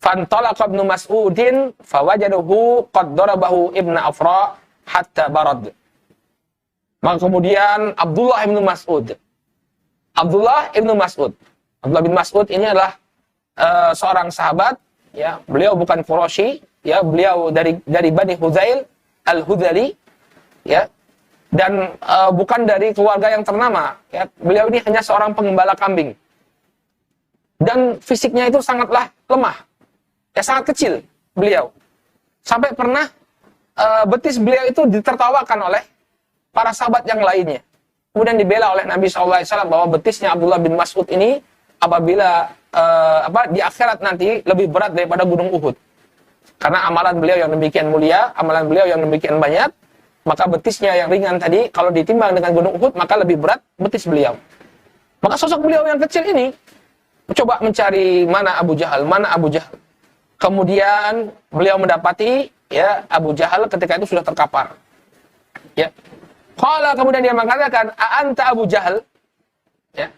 A: Fantalaqa ibnu Mas'udin fawajadahu qad darabahu ibnu Afra hatta barad. Maka kemudian Abdullah bin Mas'ud bin Mas'ud ini adalah seorang sahabat, ya, beliau bukan Quraisy, ya, beliau dari Bani Huzail al-Hudhali, ya, dan bukan dari keluarga yang ternama, ya. Beliau ini hanya seorang pengembala kambing. Dan fisiknya itu sangatlah lemah. Ya, sangat kecil beliau. Sampai pernah betis beliau itu ditertawakan oleh para sahabat yang lainnya. Kemudian dibela oleh Nabi SAW bahwa betisnya Abdullah bin Mas'ud ini apabila di akhirat nanti lebih berat daripada gunung Uhud. Karena amalan beliau yang demikian mulia, amalan beliau yang demikian banyak, maka betisnya yang ringan tadi kalau ditimbang dengan gunung Uhud maka lebih berat betis beliau. Maka sosok beliau yang kecil ini coba mencari mana Abu Jahal. Kemudian beliau mendapati ya Abu Jahal ketika itu sudah terkapar. Ya. Qala, kemudian dia mengatakan, "A'anta Abu Jahal?" Ya.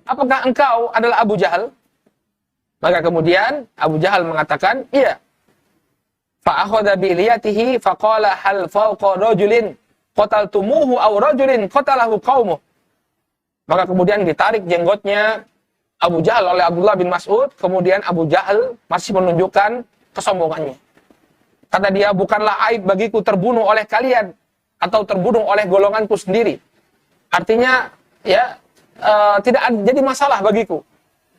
A: Apakah engkau adalah Abu Jahal? Maka kemudian Abu Jahal mengatakan, "Iya." Fa akhadha bi liyatihi fa qala hal fawqa rajulin qataltumuhu aw rajulin qatalahu qaumuh. Maka kemudian ditarik jenggotnya Abu Jahal oleh Abdullah bin Mas'ud, kemudian Abu Jahal masih menunjukkan kesombongannya. Kata dia, "Bukanlah aib bagiku terbunuh oleh kalian atau terbunuh oleh golonganku sendiri." Artinya, ya, tidak jadi masalah bagiku.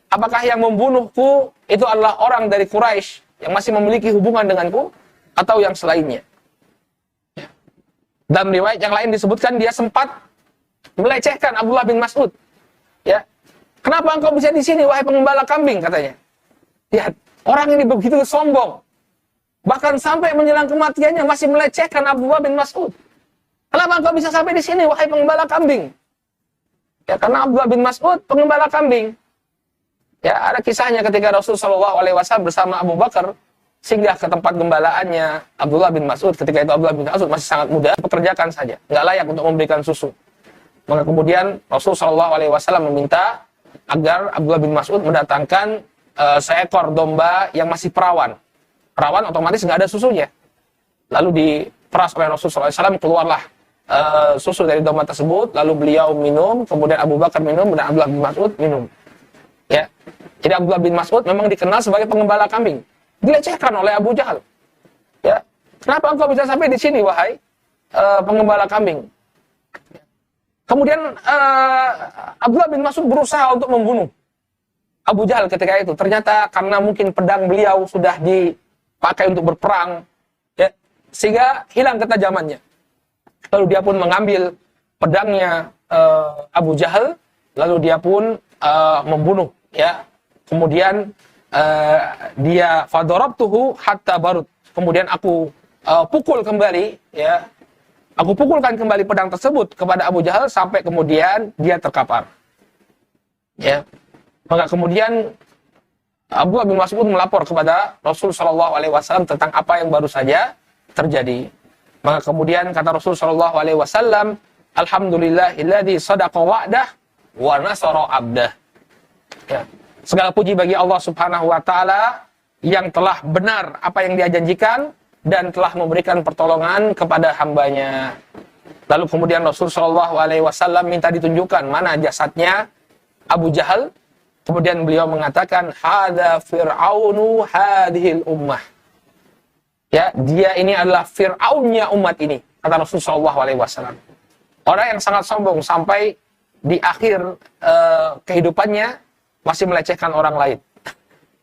A: Apakah yang membunuhku itu adalah orang dari Quraisy yang masih memiliki hubungan denganku atau yang selainnya? Dalam riwayat yang lain disebutkan dia sempat melecehkan Abdullah bin Mas'ud. Ya, kenapa engkau bisa di sini wahai pengembala kambing, katanya. Lihat, orang ini begitu sombong. Bahkan sampai menjelang kematiannya masih melecehkan Abdullah bin Mas'ud. Kenapa engkau bisa sampai di sini, wahai pengembala kambing? Ya, karena Abdullah bin Mas'ud pengembala kambing. Ya, ada kisahnya ketika Rasulullah SAW bersama Abu Bakar singgah ke tempat gembalaannya Abdullah bin Mas'ud. Ketika itu Abdullah bin Mas'ud masih sangat muda, pekerjakan saja, nggak layak untuk memberikan susu. Maka kemudian Rasulullah SAW meminta agar Abdullah bin Mas'ud mendatangkan seekor domba yang masih perawan. Perawan otomatis nggak ada susunya. Lalu diperas oleh Rasulullah SAW, keluarlah susu dari domba tersebut, lalu beliau minum, kemudian Abu Bakar minum, dan Abdullah bin Mas'ud minum. Ya, jadi Abdullah bin Mas'ud memang dikenal sebagai pengembala kambing, dilecehkan oleh Abu Jahal. Ya, kenapa engkau bisa sampai di sini, wahai pengembala kambing? Kemudian Abdullah bin Mas'ud berusaha untuk membunuh Abu Jahal ketika itu. Ternyata karena mungkin pedang beliau sudah dipakai untuk berperang, ya, sehingga hilang ketajamannya. Lalu dia pun mengambil pedangnya Abu Jahal, lalu dia pun membunuh. Ya, kemudian dia fadarabtuhu hatta barut. Kemudian aku pukul kembali, ya, aku pukulkan kembali pedang tersebut kepada Abu Jahal sampai kemudian dia terkapar. Ya, maka kemudian Abdullah bin Mas'ud melapor kepada Rasul Shallallahu Alaihi Wasallam tentang apa yang baru saja terjadi. Maka kemudian kata Rasul Shallallahu Alaihi Wasallam, Alhamdulillahilladzi sadaqa wa'dah wa nasara abdah. Ya. Segala puji bagi Allah Subhanahu Wa Taala yang telah benar apa yang Dia janjikan dan telah memberikan pertolongan kepada hambanya. Lalu kemudian Rasul Shallallahu Alaihi Wasallam minta ditunjukkan mana jasadnya Abu Jahal. Kemudian beliau mengatakan, Hada Fir'aunu hadhil ummah. Ya, dia ini adalah Fir'aunnya umat ini, kata Rasul Shallallahu Alaihi Wasallam. Orang yang sangat sombong sampai di akhir kehidupannya masih melecehkan orang lain,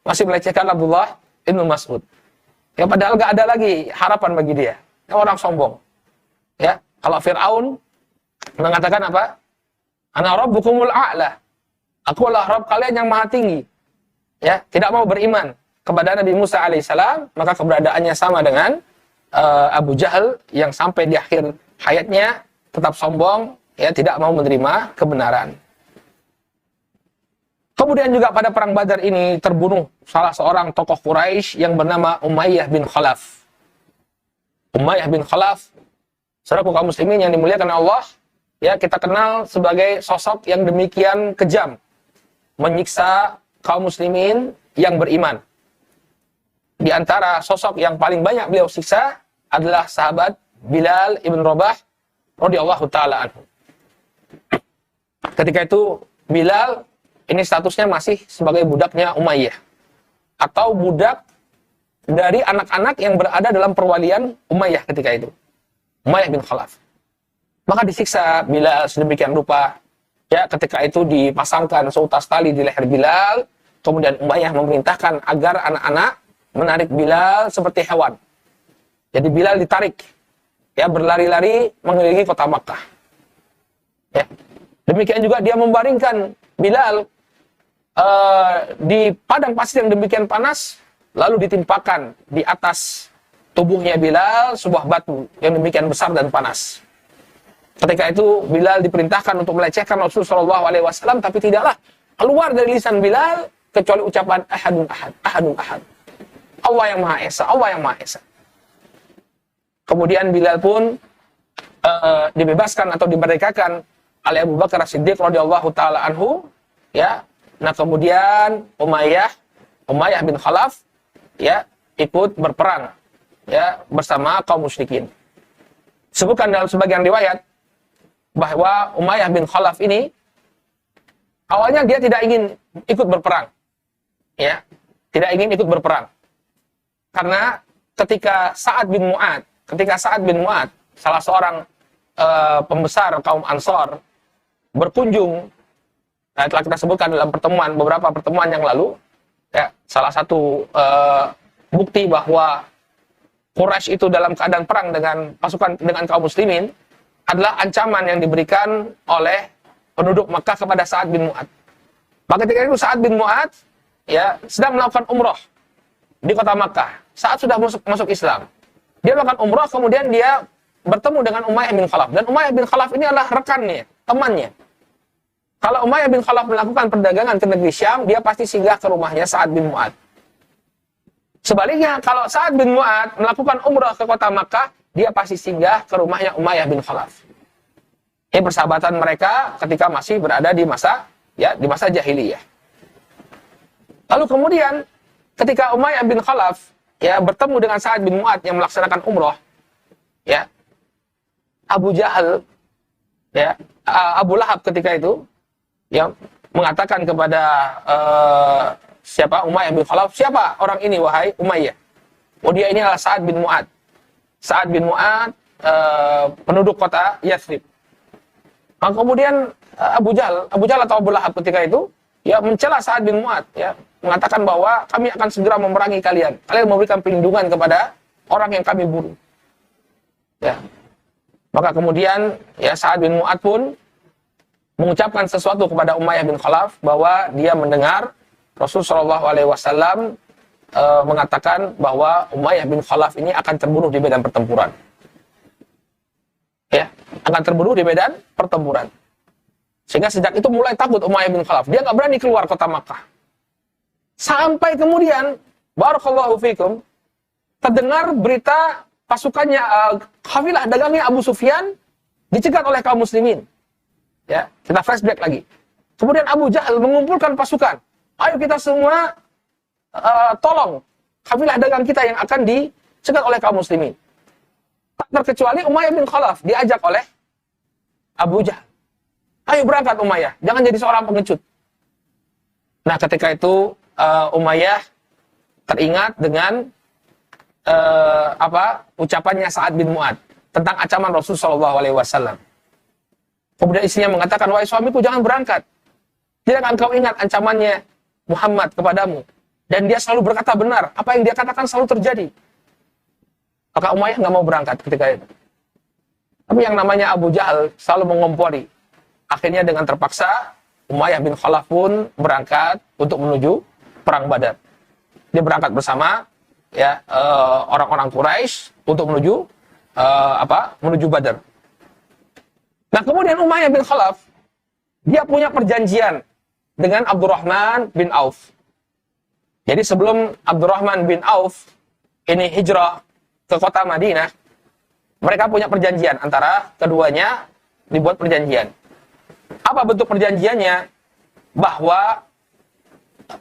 A: masih melecehkan Abdullah bin Mas'ud. Ya, padahal gak ada lagi harapan bagi dia. Ya, orang sombong. Ya, kalau Fir'aun mengatakan apa? Ana rabbukumul a'la. Aku adalah Rabb kalian yang maha tinggi. Ya, tidak mau beriman kepada Nabi Musa alaihissalam, maka keberadaannya sama dengan Abu Jahal yang sampai di akhir hayatnya tetap sombong, ya, tidak mau menerima kebenaran. Kemudian juga pada perang Badar ini terbunuh salah seorang tokoh Quraisy yang bernama Umayyah bin Khalaf. Umayyah bin Khalaf, saudaraku kaum muslimin yang dimuliakan Allah, ya, kita kenal sebagai sosok yang demikian kejam, menyiksa kaum muslimin yang beriman. Di antara sosok yang paling banyak beliau siksa adalah sahabat Bilal ibn Rabah radhiyallahu taala anhu. Ketika itu Bilal ini statusnya masih sebagai budaknya Umayyah atau budak dari anak-anak yang berada dalam perwalian Umayyah ketika itu, Umayyah bin Khalaf. Maka disiksa Bilal sedemikian rupa, ya, ketika itu dipasangkan seutas tali di leher Bilal, kemudian Umayyah memerintahkan agar anak-anak menarik Bilal seperti hewan. Jadi Bilal ditarik, ya, berlari-lari mengelilingi kota Makkah. Ya. Demikian juga dia membaringkan Bilal di padang pasir yang demikian panas, lalu ditimpakan di atas tubuhnya Bilal sebuah batu yang demikian besar dan panas. Ketika itu Bilal diperintahkan untuk melecehkan Rasulullah SAW, tapi tidaklah keluar dari lisan Bilal kecuali ucapan ahadun ahad, ahadun ahad. Allah yang Maha Esa, Allah yang Maha Esa. Kemudian Bilal pun dibebaskan atau dimerdekakan oleh Abu Bakar As-Siddiq radhiyallahu taala anhu, ya. Nah, kemudian Umayyah bin Khalaf, ya, ikut berperang, ya, bersama kaum musyrikin. Sebutkan dalam sebagian riwayat bahwa Umayyah bin Khalaf ini awalnya dia tidak ingin ikut berperang, ya, tidak ingin ikut berperang. Karena ketika Sa'ad bin Mu'ad, salah seorang pembesar kaum Ansor, berkunjung, nah, telah kita sebutkan dalam beberapa pertemuan yang lalu, ya, salah satu bukti bahwa Quraisy itu dalam keadaan perang dengan kaum muslimin adalah ancaman yang diberikan oleh penduduk Makkah kepada Sa'ad bin Mu'ad. Maka ketika itu Sa'ad bin Mu'ad, ya, sedang melakukan umroh di kota Makkah. Saat sudah masuk Islam, dia melakukan umroh, kemudian dia bertemu dengan Umayyah bin Khalaf. Dan Umayyah bin Khalaf ini adalah rekannya, temannya. Kalau Umayyah bin Khalaf melakukan perdagangan ke negeri Syam, dia pasti singgah ke rumahnya Sa'ad bin Mu'ad. Sebaliknya, kalau Sa'ad bin Mu'ad melakukan umrah ke kota Makkah, dia pasti singgah ke rumahnya Umayyah bin Khalaf. Ini persahabatan mereka ketika masih berada di masa jahiliyah. Lalu kemudian ketika Umayyah bin Khalaf ya bertemu dengan Sa'ad bin Mu'adz yang melaksanakan umroh, ya Abu Jahal, ya Abu Lahab ketika itu yang mengatakan kepada siapa Umayyah bin Khalaf, siapa orang ini wahai Umayyah? Oh, dia ini adalah Sa'ad bin Mu'adz. Sa'ad bin Mu'adz penduduk kota Yathrib. Maka kemudian Abu Jahal atau Abu Lahab ketika itu ya mencela Sa'ad bin Mu'adz, ya mengatakan bahwa kami akan segera memerangi kalian. Kalian memberikan perlindungan kepada orang yang kami bunuh. Ya. Maka kemudian ya Sa'ad bin Mu'adz pun mengucapkan sesuatu kepada Umayyah bin Khalaf bahwa dia mendengar Rasulullah SAW mengatakan bahwa Umayyah bin Khalaf ini akan terbunuh di medan pertempuran. Ya, akan terbunuh di medan pertempuran. Sehingga sejak itu mulai takut Umayyah bin Khalaf. Dia nggak berani keluar kota Makkah. Sampai kemudian, barakallahu fikum, terdengar berita pasukannya, kafilah dagangnya Abu Sufyan dicegat oleh kaum muslimin. Ya, kita flashback lagi. Kemudian Abu Jahal mengumpulkan pasukan. Ayo kita semua tolong kafilah dagang kita yang akan dicegat oleh kaum muslimin. Tak terkecuali Umayyah bin Khalaf diajak oleh Abu Jahal. Ayo berangkat Umayyah, jangan jadi seorang pengecut. Nah, ketika itu Umayyah teringat dengan ucapannya Sa'ad bin Mu'adz tentang ancaman Rasulullah SAW. Kemudian istrinya mengatakan, wahai suamiku jangan berangkat. Tidakkah engkau ingat ancamannya Muhammad kepadamu? Dan dia selalu berkata benar, apa yang dia katakan selalu terjadi. Maka Umayyah nggak mau berangkat ketika itu. Tapi yang namanya Abu Jahal selalu mengompori. Akhirnya dengan terpaksa, Umayyah bin Khalaf pun berangkat untuk menuju Perang Badar. Dia berangkat bersama ya orang-orang Quraisy untuk menuju menuju Badar. Nah, kemudian Umayyah bin Khalaf dia punya perjanjian dengan Abdurrahman bin Auf. Jadi sebelum Abdurrahman bin Auf ini hijrah ke kota Madinah, mereka punya perjanjian antara keduanya, dibuat perjanjian. Apa bentuk perjanjiannya? Bahwa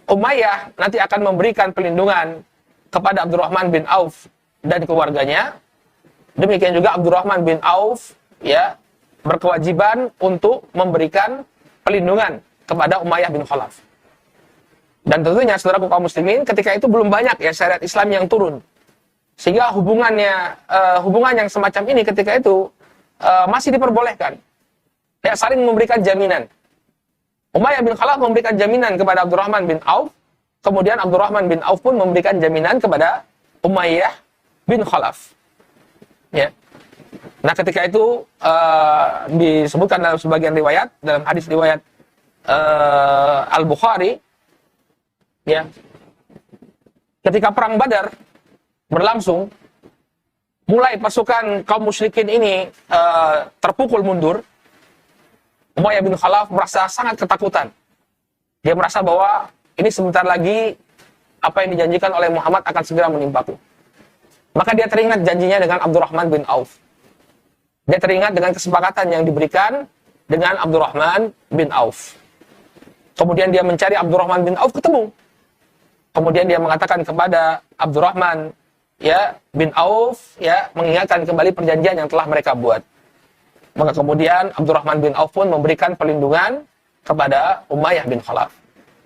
A: Umayyah nanti akan memberikan perlindungan kepada Abdurrahman bin Auf dan keluarganya. Demikian juga Abdurrahman bin Auf ya berkewajiban untuk memberikan perlindungan kepada Umayyah bin Khalaf. Dan tentunya saudara kaum muslimin ketika itu belum banyak ya syariat Islam yang turun. Sehingga hubungan yang semacam ini ketika itu masih diperbolehkan. Ya, saling memberikan jaminan. Umayyah bin Khalaf memberikan jaminan kepada Abdurrahman bin Auf, kemudian Abdurrahman bin Auf pun memberikan jaminan kepada Umayyah bin Khalaf. Ya. Nah, ketika itu disebutkan dalam sebagian riwayat, dalam hadis riwayat Al-Bukhari, ya, ketika perang Badar berlangsung, mulai pasukan kaum musyrikin ini terpukul mundur. Umayyah bin Khalaf merasa sangat ketakutan. Dia merasa bahwa ini sebentar lagi apa yang dijanjikan oleh Muhammad akan segera menimpaku. Maka dia teringat janjinya dengan Abdurrahman bin Auf. Dia teringat dengan kesepakatan yang diberikan dengan Abdurrahman bin Auf. Kemudian dia mencari Abdurrahman bin Auf, ketemu. Kemudian dia mengatakan kepada Abdurrahman bin Auf mengingatkan kembali perjanjian yang telah mereka buat. Maka kemudian Abdurrahman bin Auf pun memberikan perlindungan kepada Umayyah bin Khalaf.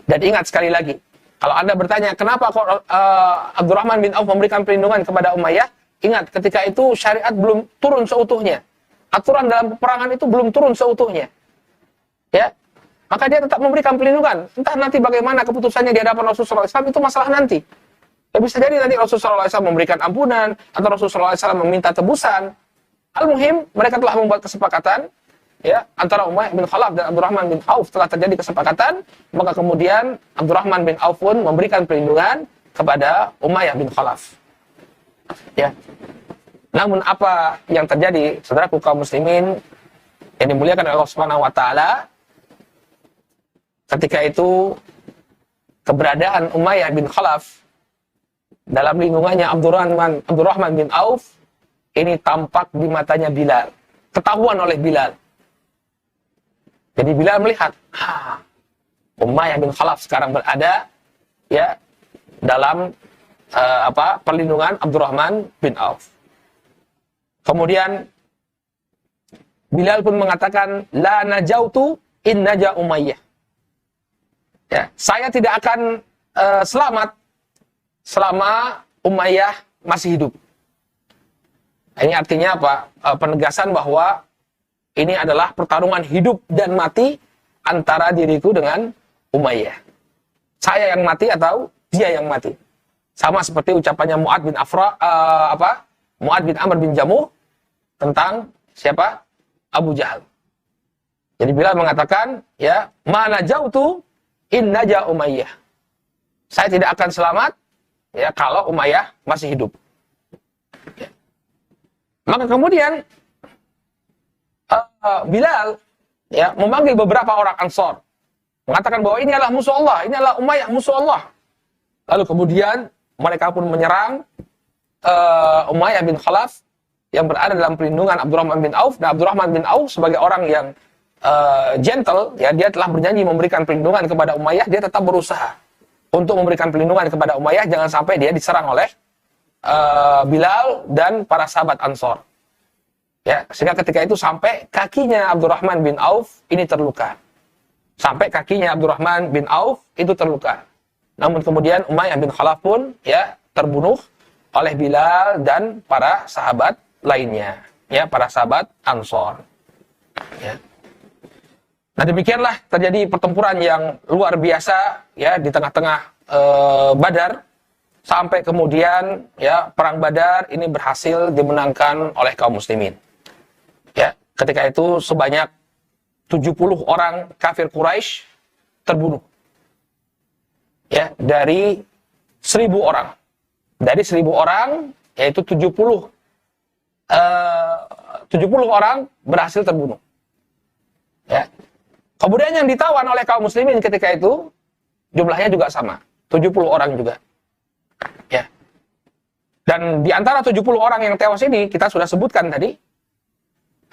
A: Dan ingat sekali lagi, kalau Anda bertanya kenapa kok Abdurrahman bin Auf memberikan perlindungan kepada Umayyah, ingat ketika itu syariat belum turun seutuhnya. Aturan dalam peperangan itu belum turun seutuhnya. Ya. Maka dia tetap memberikan perlindungan. Entah nanti bagaimana keputusannya di hadapan Rasulullah SAW, itu masalah nanti. Ya, bisa jadi nanti Rasulullah SAW memberikan ampunan, atau Rasulullah SAW meminta tebusan. Al-Muhim, mereka telah membuat kesepakatan ya antara Umayyah bin Khalaf dan Abdurrahman bin Auf. Telah terjadi kesepakatan, maka kemudian Abdurrahman bin Auf pun memberikan perlindungan kepada Umayyah bin Khalaf. Ya. Namun apa yang terjadi, saudaraku kaum muslimin yang dimuliakan oleh Allah Subhanahu wa taala, ketika itu keberadaan Umayyah bin Khalaf dalam lindungannya Abdurrahman bin Auf ini tampak di matanya Bilal, ketahuan oleh Bilal. Jadi Bilal melihat, Umayyah bin Khalaf sekarang berada ya dalam perlindungan Abdurrahman bin Auf. Kemudian Bilal pun mengatakan, la najautu in naja Umayyah. Ya, saya tidak akan selamat selama Umayyah masih hidup. Ini artinya apa? Penegasan bahwa ini adalah pertarungan hidup dan mati antara diriku dengan Umayyah. Saya yang mati atau dia yang mati. Sama seperti ucapannya Mu'ad bin Amr bin Jamuh tentang siapa? Abu Jahal. Jadi Bilal mengatakan, ya, mana jauh tuh in naja Umayyah. Saya tidak akan selamat ya kalau Umayyah masih hidup. Ya. Maka kemudian Bilal ya memanggil beberapa orang Ansor, mengatakan bahwa ini adalah musuh Allah, ini adalah Umayyah musuh Allah. Lalu kemudian mereka pun menyerang Umayyah bin Khalaf yang berada dalam perlindungan Abdurrahman bin Auf, dan Abdurrahman bin Auf sebagai orang yang gentle, ya, dia telah berjanji memberikan perlindungan kepada Umayyah, dia tetap berusaha untuk memberikan perlindungan kepada Umayyah, jangan sampai dia diserang oleh Bilal dan para sahabat Ansor. Ya, sehingga ketika itu sampai kakinya Abdurrahman bin Auf ini terluka. Sampai kakinya Abdurrahman bin Auf itu terluka. Namun kemudian Umayyah bin Khalaf pun ya terbunuh oleh Bilal dan para sahabat lainnya, ya, para sahabat Ansor. Ya. Nah, demikianlah terjadi pertempuran yang luar biasa ya di tengah-tengah Badar, sampai kemudian ya perang Badar ini berhasil dimenangkan oleh kaum muslimin. Ya, ketika itu sebanyak 70 orang kafir Quraisy terbunuh. Ya, dari 1.000 orang. Dari 1.000 orang yaitu 70 orang berhasil terbunuh. Ya. Kemudian yang ditawan oleh kaum muslimin ketika itu jumlahnya juga sama, 70 orang juga. Ya. Dan di antara 70 orang yang tewas ini kita sudah sebutkan tadi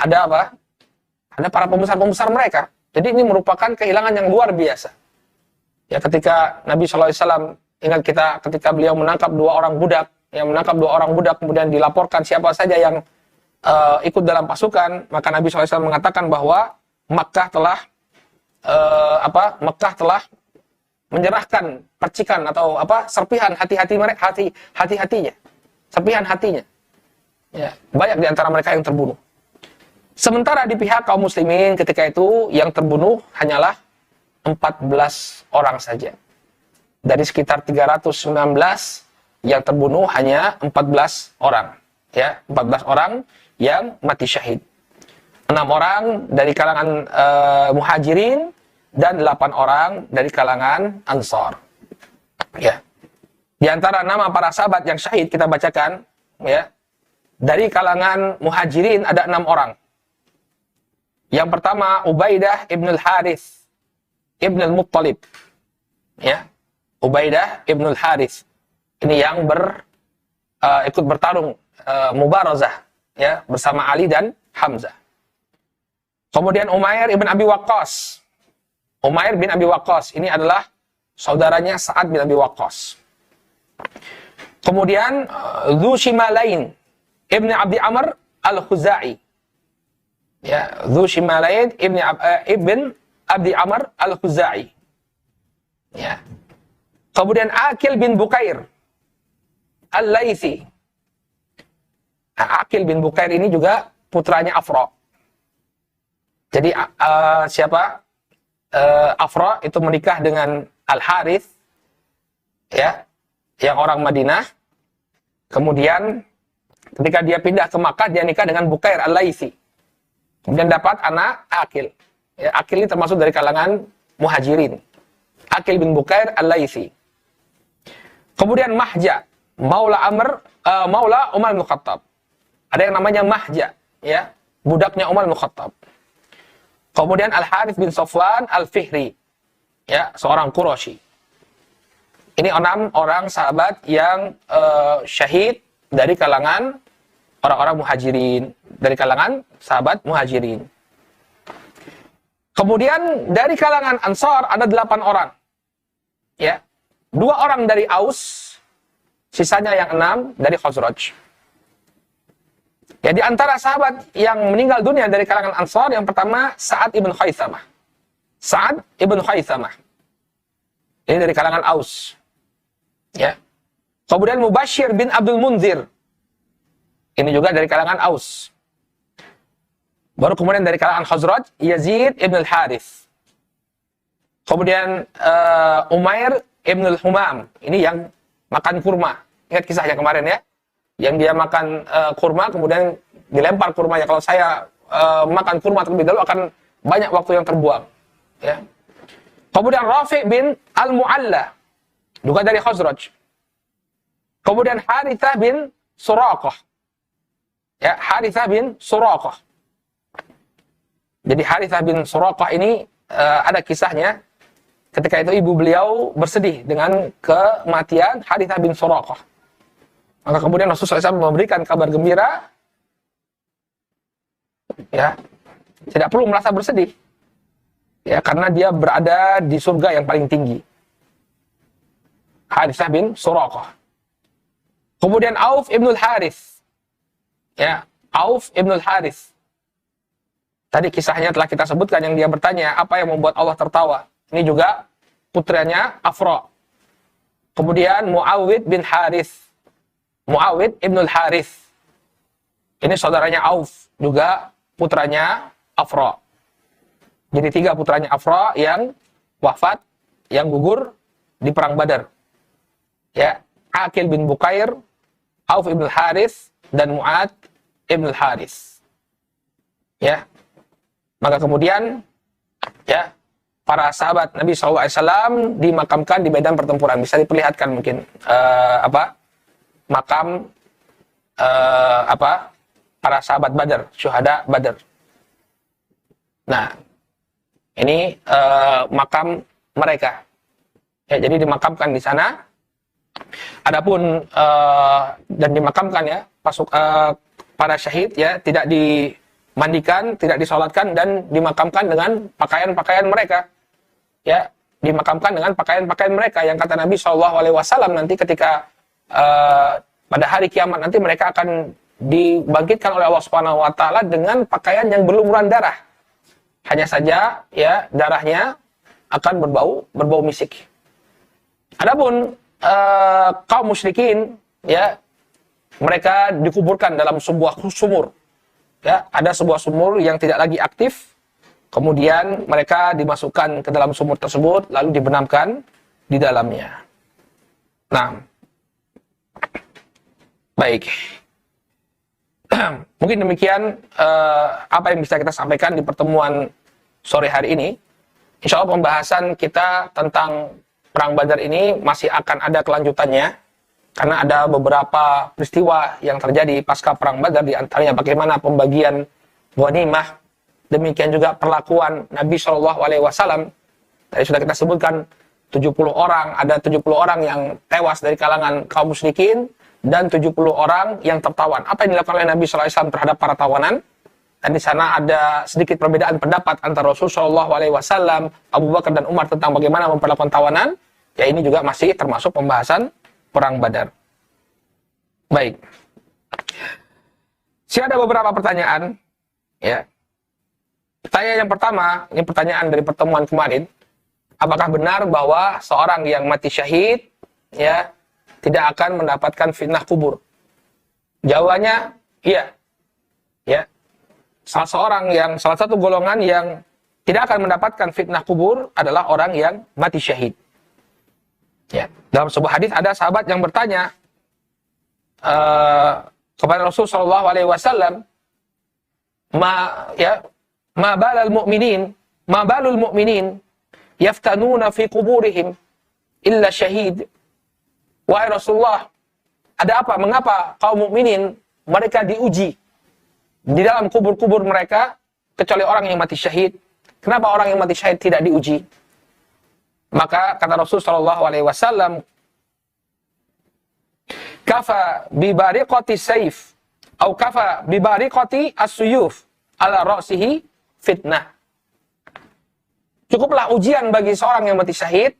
A: ada apa? Ada para pembesar-pembesar mereka. Jadi ini merupakan kehilangan yang luar biasa. Ya, ketika Nabi SAW, ingat kita ketika beliau menangkap 2 orang budak, kemudian dilaporkan siapa saja yang ikut dalam pasukan, maka Nabi SAW mengatakan bahwa Makkah telah menyerahkan percikan atau serpihan hati-hatinya, serpihan hatinya. Ya, banyak di antara mereka yang terbunuh. Sementara di pihak kaum muslimin ketika itu yang terbunuh hanyalah 14 orang saja. Dari sekitar 319 yang terbunuh hanya 14 orang. Ya, 14 orang yang mati syahid. 6 orang dari kalangan muhajirin dan 8 orang dari kalangan ansor. Ya. Di antara nama para sahabat yang syahid kita bacakan, ya. Dari kalangan muhajirin ada 6 orang. Yang pertama Ubaidah ibn al-Harith ibn al-Muttalib. Ya. Ubaidah ibn al-Harith. Ini yang ikut bertarung mubarazah ya bersama Ali dan Hamzah. Kemudian Umair ibn Abi Waqqas. Umair bin Abi Waqqas ini adalah saudaranya Sa'ad bin Abi Waqqas. Kemudian Dzu Shimalain ibn Abdi Amr al-Khuzai. Ya, Dzu Shimalain ibn Abdi Amr al-Khuzai. Ya. Kemudian Aqil bin Bukair al-Laitsi. Aqil bin Bukair ini juga putranya Afra. Jadi Afra itu menikah dengan Al-Harith, ya, yang orang Madinah. Kemudian ketika dia pindah ke Makkah, dia nikah dengan Bukair al-Laitsi. Kemudian dapat anak Aqil. Ya, Aqil ini termasuk dari kalangan muhajirin. Aqil bin Bukair al-Laitsi. Kemudian Mahja, Maula Umar bin Khattab. Ada yang namanya Mahja, ya, budaknya Umar bin Khattab. Kemudian Al-Harith bin Safwan Al-Fihri, ya, seorang Quraisy. Ini 6 orang sahabat yang syahid dari kalangan orang-orang muhajirin, dari kalangan sahabat muhajirin. Kemudian dari kalangan Ansar ada 8 orang. Ya. 2 orang dari Aus, sisanya yang 6 dari Khazraj. Ya, di antara sahabat yang meninggal dunia dari kalangan Ansar, yang pertama Sa'ad ibn Khaythamah. Sa'ad ibn Khaythamah. Ini dari kalangan Aus. Ya. Kemudian Mubashir bin Abdul Munzir. Ini juga dari kalangan Aus. Baru kemudian dari kalangan Khazraj, Yazid ibn al-Harith. Kemudian Umair ibn al-Humam. Ini yang makan kurma. Ingat kisahnya kemarin ya? Yang dia makan kurma, kemudian dilempar kurmanya. Kalau saya makan kurma terlebih dahulu, akan banyak waktu yang terbuang. Ya. Kemudian Rafi' bin al-Mu'alla. Juga dari Khazraj. Kemudian Harithah bin Suraqah. Ya, Harithah bin Suraqah. Jadi Harithah bin Suraqah ini ada kisahnya. Ketika itu ibu beliau bersedih dengan kematian Harithah bin Suraqah. Maka kemudian Rasulullah SAW memberikan kabar gembira. Ya, tidak perlu merasa bersedih. Ya, karena dia berada di surga yang paling tinggi. Harithah bin Suraqah. Kemudian Auf ibn al-Harith. Ya, Auf ibn al-Harith. Tadi kisahnya telah kita sebutkan, yang dia bertanya, apa yang membuat Allah tertawa? Ini juga putranya Afra. Kemudian Muawid bin Harith. Muawid ibn al-Harith. Ini saudaranya Auf, juga putranya Afra. Jadi 3 putranya Afra yang wafat, yang gugur di perang Badar. Ya, Aqil bin Bukair, Auf ibn al-Harith, dan Mu'ad ibn al-Harith. Ya. Maka kemudian ya, para sahabat Nabi SAW dimakamkan di medan pertempuran. Bisa diperlihatkan mungkin makam para sahabat Badar, syuhada Badar. Nah, ini makam mereka. Ya, jadi dimakamkan di sana. Adapun dan dimakamkan ya, para syahid ya tidak dimandikan, tidak disolatkan, dan dimakamkan dengan pakaian-pakaian mereka. Ya, dimakamkan dengan pakaian-pakaian mereka yang kata Nabi SAW nanti ketika pada hari kiamat nanti mereka akan dibangkitkan oleh Allah Subhanahu wa taala dengan pakaian yang berlumuran darah. Hanya saja ya darahnya akan berbau misik. Adapun kaum musyrikin ya, mereka dikuburkan dalam sebuah sumur. Ya, ada sebuah sumur yang tidak lagi aktif. Kemudian mereka dimasukkan ke dalam sumur tersebut, lalu dibenamkan di dalamnya. Nah, baik. Mungkin demikian apa yang bisa kita sampaikan di pertemuan sore hari ini. Insya Allah pembahasan kita tentang Perang Badar ini masih akan ada kelanjutannya. Karena ada beberapa peristiwa yang terjadi pasca Perang Badar, di antaranya bagaimana pembagian ghanimah, demikian juga perlakuan Nabi SAW. Tadi sudah kita sebutkan 70 orang, ada 70 orang yang tewas dari kalangan kaum musyrikin, dan 70 orang yang tertawan. Apa yang dilakukan oleh Nabi SAW terhadap para tawanan? Dan di sana ada sedikit perbedaan pendapat antara Rasulullah SAW, Abu Bakar dan Umar tentang bagaimana memperlakukan tawanan. Ya, ini juga masih termasuk pembahasan Perang Badar. Baik. Ada beberapa pertanyaan. Ya. Pertanyaan yang pertama, ini pertanyaan dari pertemuan kemarin. Apakah benar bahwa seorang yang mati syahid ya tidak akan mendapatkan fitnah kubur? Jawabannya iya. Ya. Salah satu golongan yang tidak akan mendapatkan fitnah kubur adalah orang yang mati syahid. Ya. Dalam sebuah hadis ada sahabat yang bertanya kepada Rasulullah SAW, ma balul mu'minin yaftanuna fi quburihim illa syahid. Wahai Rasulullah, ada apa? Mengapa kaum mukminin mereka diuji di dalam kubur-kubur mereka kecuali orang yang mati syahid? Kenapa orang yang mati syahid tidak diuji? Maka kata Rasulullah SAW, kafa bibariqati saif atau kafa bibariqati as-suyuf ala ra'sihi fitnah. Cukuplah ujian bagi seorang yang mati syahid,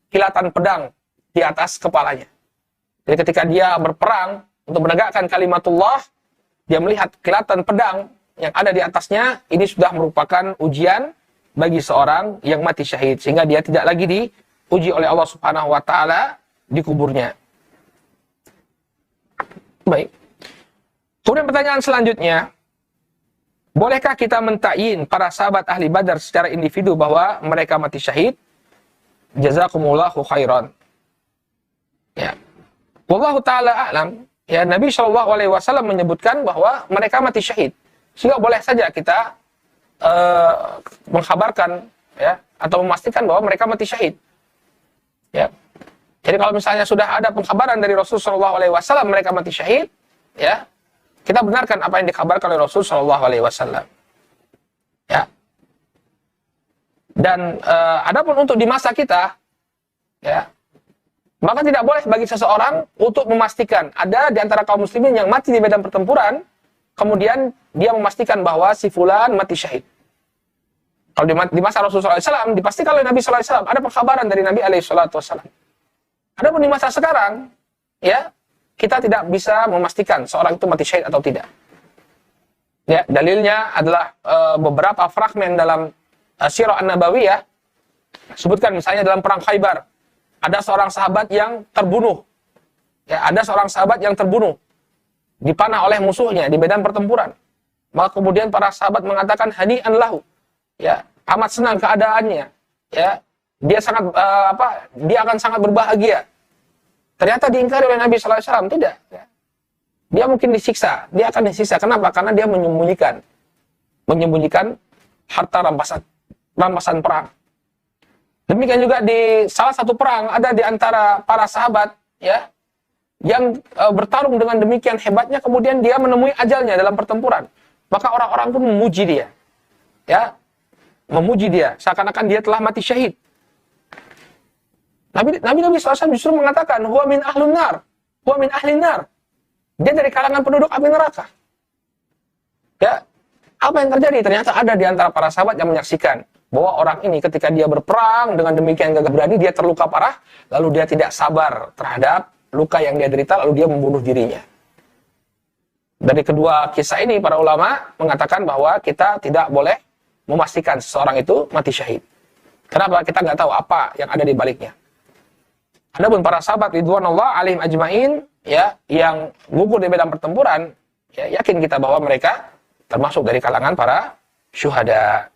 A: kilatan pedang di atas kepalanya. Jadi ketika dia berperang untuk menegakkan kalimatullah, dia melihat kilatan pedang yang ada di atasnya, ini sudah merupakan ujian bagi seorang yang mati syahid, sehingga dia tidak lagi diuji oleh Allah Subhanahu wa taala di kuburnya. Baik. Kemudian pertanyaan selanjutnya, bolehkah kita mentakyin para sahabat ahli Badar secara individu bahwa mereka mati syahid? Jazakumullahu khairan. Ya. Wallahu taala a'lam. Ya, Nabi SAW menyebutkan bahwa mereka mati syahid. Sehingga boleh saja kita mengkhabarkan, ya, atau memastikan bahwa mereka mati syahid. Ya. Jadi kalau misalnya sudah ada pengkhabaran dari Rasulullah SAW mereka mati syahid, ya, kita benarkan apa yang dikabarkan oleh Rasulullah SAW. Ya. Dan adapun untuk di masa kita, ya, maka tidak boleh bagi seseorang untuk memastikan ada di antara kaum muslimin yang mati di medan pertempuran, kemudian dia memastikan bahwa si fulan mati syahid. Kalau di masa Rasulullah SAW dipastikan oleh Nabi SAW, ada pengkhabaran dari Nabi SAW. Adapun di masa sekarang, ya, kita tidak bisa memastikan seorang itu mati syahid atau tidak. Ya, dalilnya adalah beberapa fragmen dalam Sirah An-Nabawiyah, sebutkan misalnya dalam perang Khaybar, ada seorang sahabat yang terbunuh. Ya, ada seorang sahabat yang terbunuh, dipanah oleh musuhnya di medan pertempuran. Maka kemudian para sahabat mengatakan hani'an lahu. Ya, amat senang keadaannya. Ya, dia sangat dia akan sangat berbahagia. Ternyata diingkari oleh Nabi SAW, tidak. Ya. Dia mungkin disiksa, dia akan disiksa. Kenapa? Karena dia menyembunyikan harta rampasan perang. Demikian juga di salah satu perang ada di antara para sahabat, ya, yang bertarung dengan demikian hebatnya, kemudian dia menemui ajalnya dalam pertempuran. Maka orang-orang pun memuji dia, ya, memuji dia, seakan-akan dia telah mati syahid. Nabi SAW justru mengatakan, huwa min ahlun nar, huwa min ahlin nar. Dia dari kalangan penduduk api neraka. Ya, apa yang terjadi? Ternyata ada di antara para sahabat yang menyaksikan bahwa orang ini ketika dia berperang dengan demikian gagah berani, dia terluka parah, lalu dia tidak sabar terhadap luka yang dia derita, lalu dia membunuh dirinya. Dari kedua kisah ini, para ulama mengatakan bahwa kita tidak boleh memastikan seseorang itu mati syahid. Kenapa? Kita nggak tahu apa yang ada di baliknya. Adapun para sahabat ridwanullah alaihim ajmain, ya, yang gugur di medan pertempuran, ya, yakin kita bahwa mereka termasuk dari kalangan para syuhada.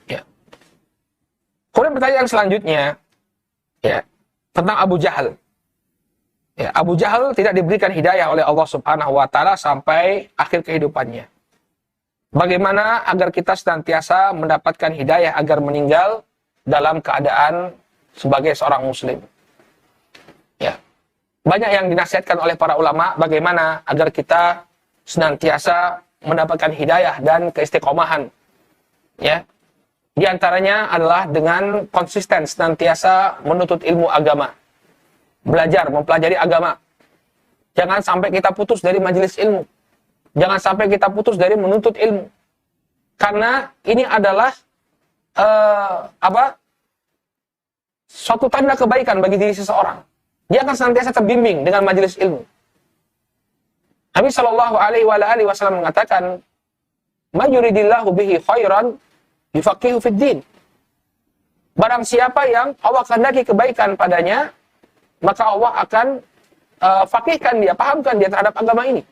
A: Ya. Kemudian pertanyaan selanjutnya, ya, tentang Abu Jahal. Ya, Abu Jahal tidak diberikan hidayah oleh Allah Subhanahu wa taala sampai akhir kehidupannya. Bagaimana agar kita senantiasa mendapatkan hidayah agar meninggal dalam keadaan sebagai seorang muslim? Ya. Banyak yang dinasihatkan oleh para ulama bagaimana agar kita senantiasa mendapatkan hidayah dan keistiqomahan. Ya. Di antaranya adalah dengan konsisten senantiasa menuntut ilmu agama. Belajar, mempelajari agama. Jangan sampai kita putus dari majelis ilmu. Jangan sampai kita putus dari menuntut ilmu. Karena ini adalah suatu tanda kebaikan bagi diri seseorang. Dia akan senantiasa terbimbing dengan majelis ilmu. Nabi Shallallahu Alaihi Wasallam mengatakan, "Majuridillahu bihi khairan yufaqihu fid din." Barang siapa yang Allah kehendaki kebaikan padanya, maka Allah akan faqihkan dia, pahamkan dia terhadap agama ini.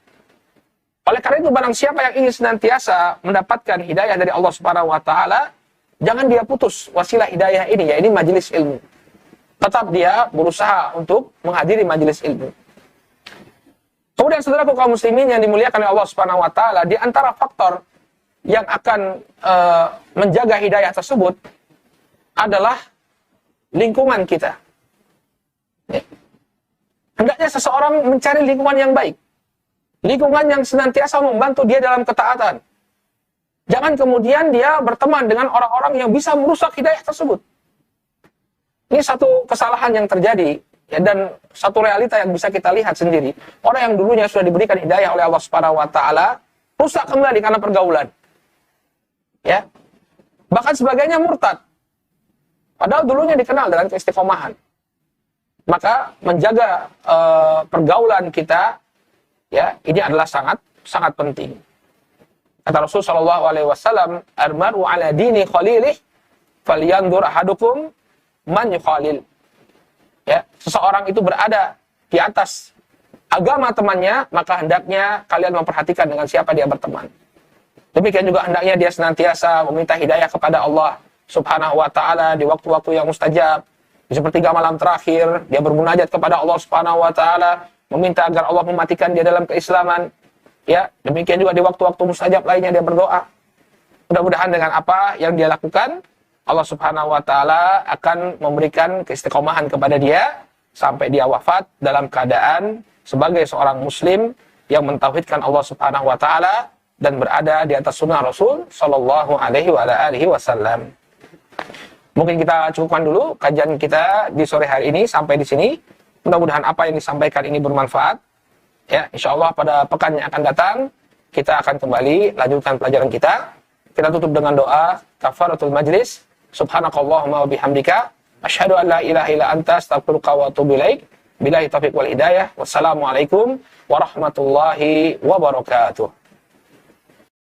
A: Oleh karena itu, barang siapa yang ingin senantiasa mendapatkan hidayah dari Allah Subhanahu wa taala, jangan dia putus wasilah hidayah ini, yaitu majelis ilmu. Tetap dia berusaha untuk menghadiri majelis ilmu. Kemudian saudaraku kaum muslimin yang dimuliakan oleh Allah Subhanahu wa taala, di antara faktor yang akan menjaga hidayah tersebut adalah lingkungan kita. Ya. Hendaknya seseorang mencari lingkungan yang baik. Lingkungan yang senantiasa membantu dia dalam ketaatan. Jangan kemudian dia berteman dengan orang-orang yang bisa merusak hidayah tersebut. Ini satu kesalahan yang terjadi, ya, dan satu realita yang bisa kita lihat sendiri. Orang yang dulunya sudah diberikan hidayah oleh Allah Subhanahu wa taala, rusak kembali karena pergaulan. Ya. Bahkan sebagainya murtad. Padahal dulunya dikenal dengan keistiqomahan. Maka menjaga pergaulan kita, ya, ini adalah sangat sangat penting. Kata Rasul Shallallahu Alaihi Wasallam, "Al-mar'u ala dini khalilih, falyandur ahadukum man yukhalil." Ya, seseorang itu berada di atas agama temannya, maka hendaknya kalian memperhatikan dengan siapa dia berteman. Demikian juga hendaknya dia senantiasa meminta hidayah kepada Allah Subhanahu wa taala di waktu-waktu yang mustajab. Di sepertiga malam terakhir, dia bermunajat kepada Allah Subhanahu wa taala, meminta agar Allah mematikan dia dalam keislaman. Ya, demikian juga di waktu-waktu mustajab lainnya dia berdoa. Mudah-mudahan dengan apa yang dia lakukan, Allah Subhanahu wa taala akan memberikan keistiqomahan kepada dia sampai dia wafat dalam keadaan sebagai seorang muslim yang mentauhidkan Allah Subhanahu wa taala dan berada di atas sunnah Rasul sallallahu alaihi wasallam. Mungkin kita cukupkan dulu kajian kita di sore hari ini sampai di sini. Mudah-mudahan apa yang disampaikan ini bermanfaat. Ya, insyaallah pada pekan yang akan datang kita akan kembali lanjutkan pelajaran kita. Kita tutup dengan doa kafaratul majlis. Subhanakallahumma wa bihamdika asyhadu an la ilaha illa anta astaghfiruka wa atubu ilaik. Billahi taufiq wal hidayah. Wassalamualaikum warahmatullahi wabarakatuh.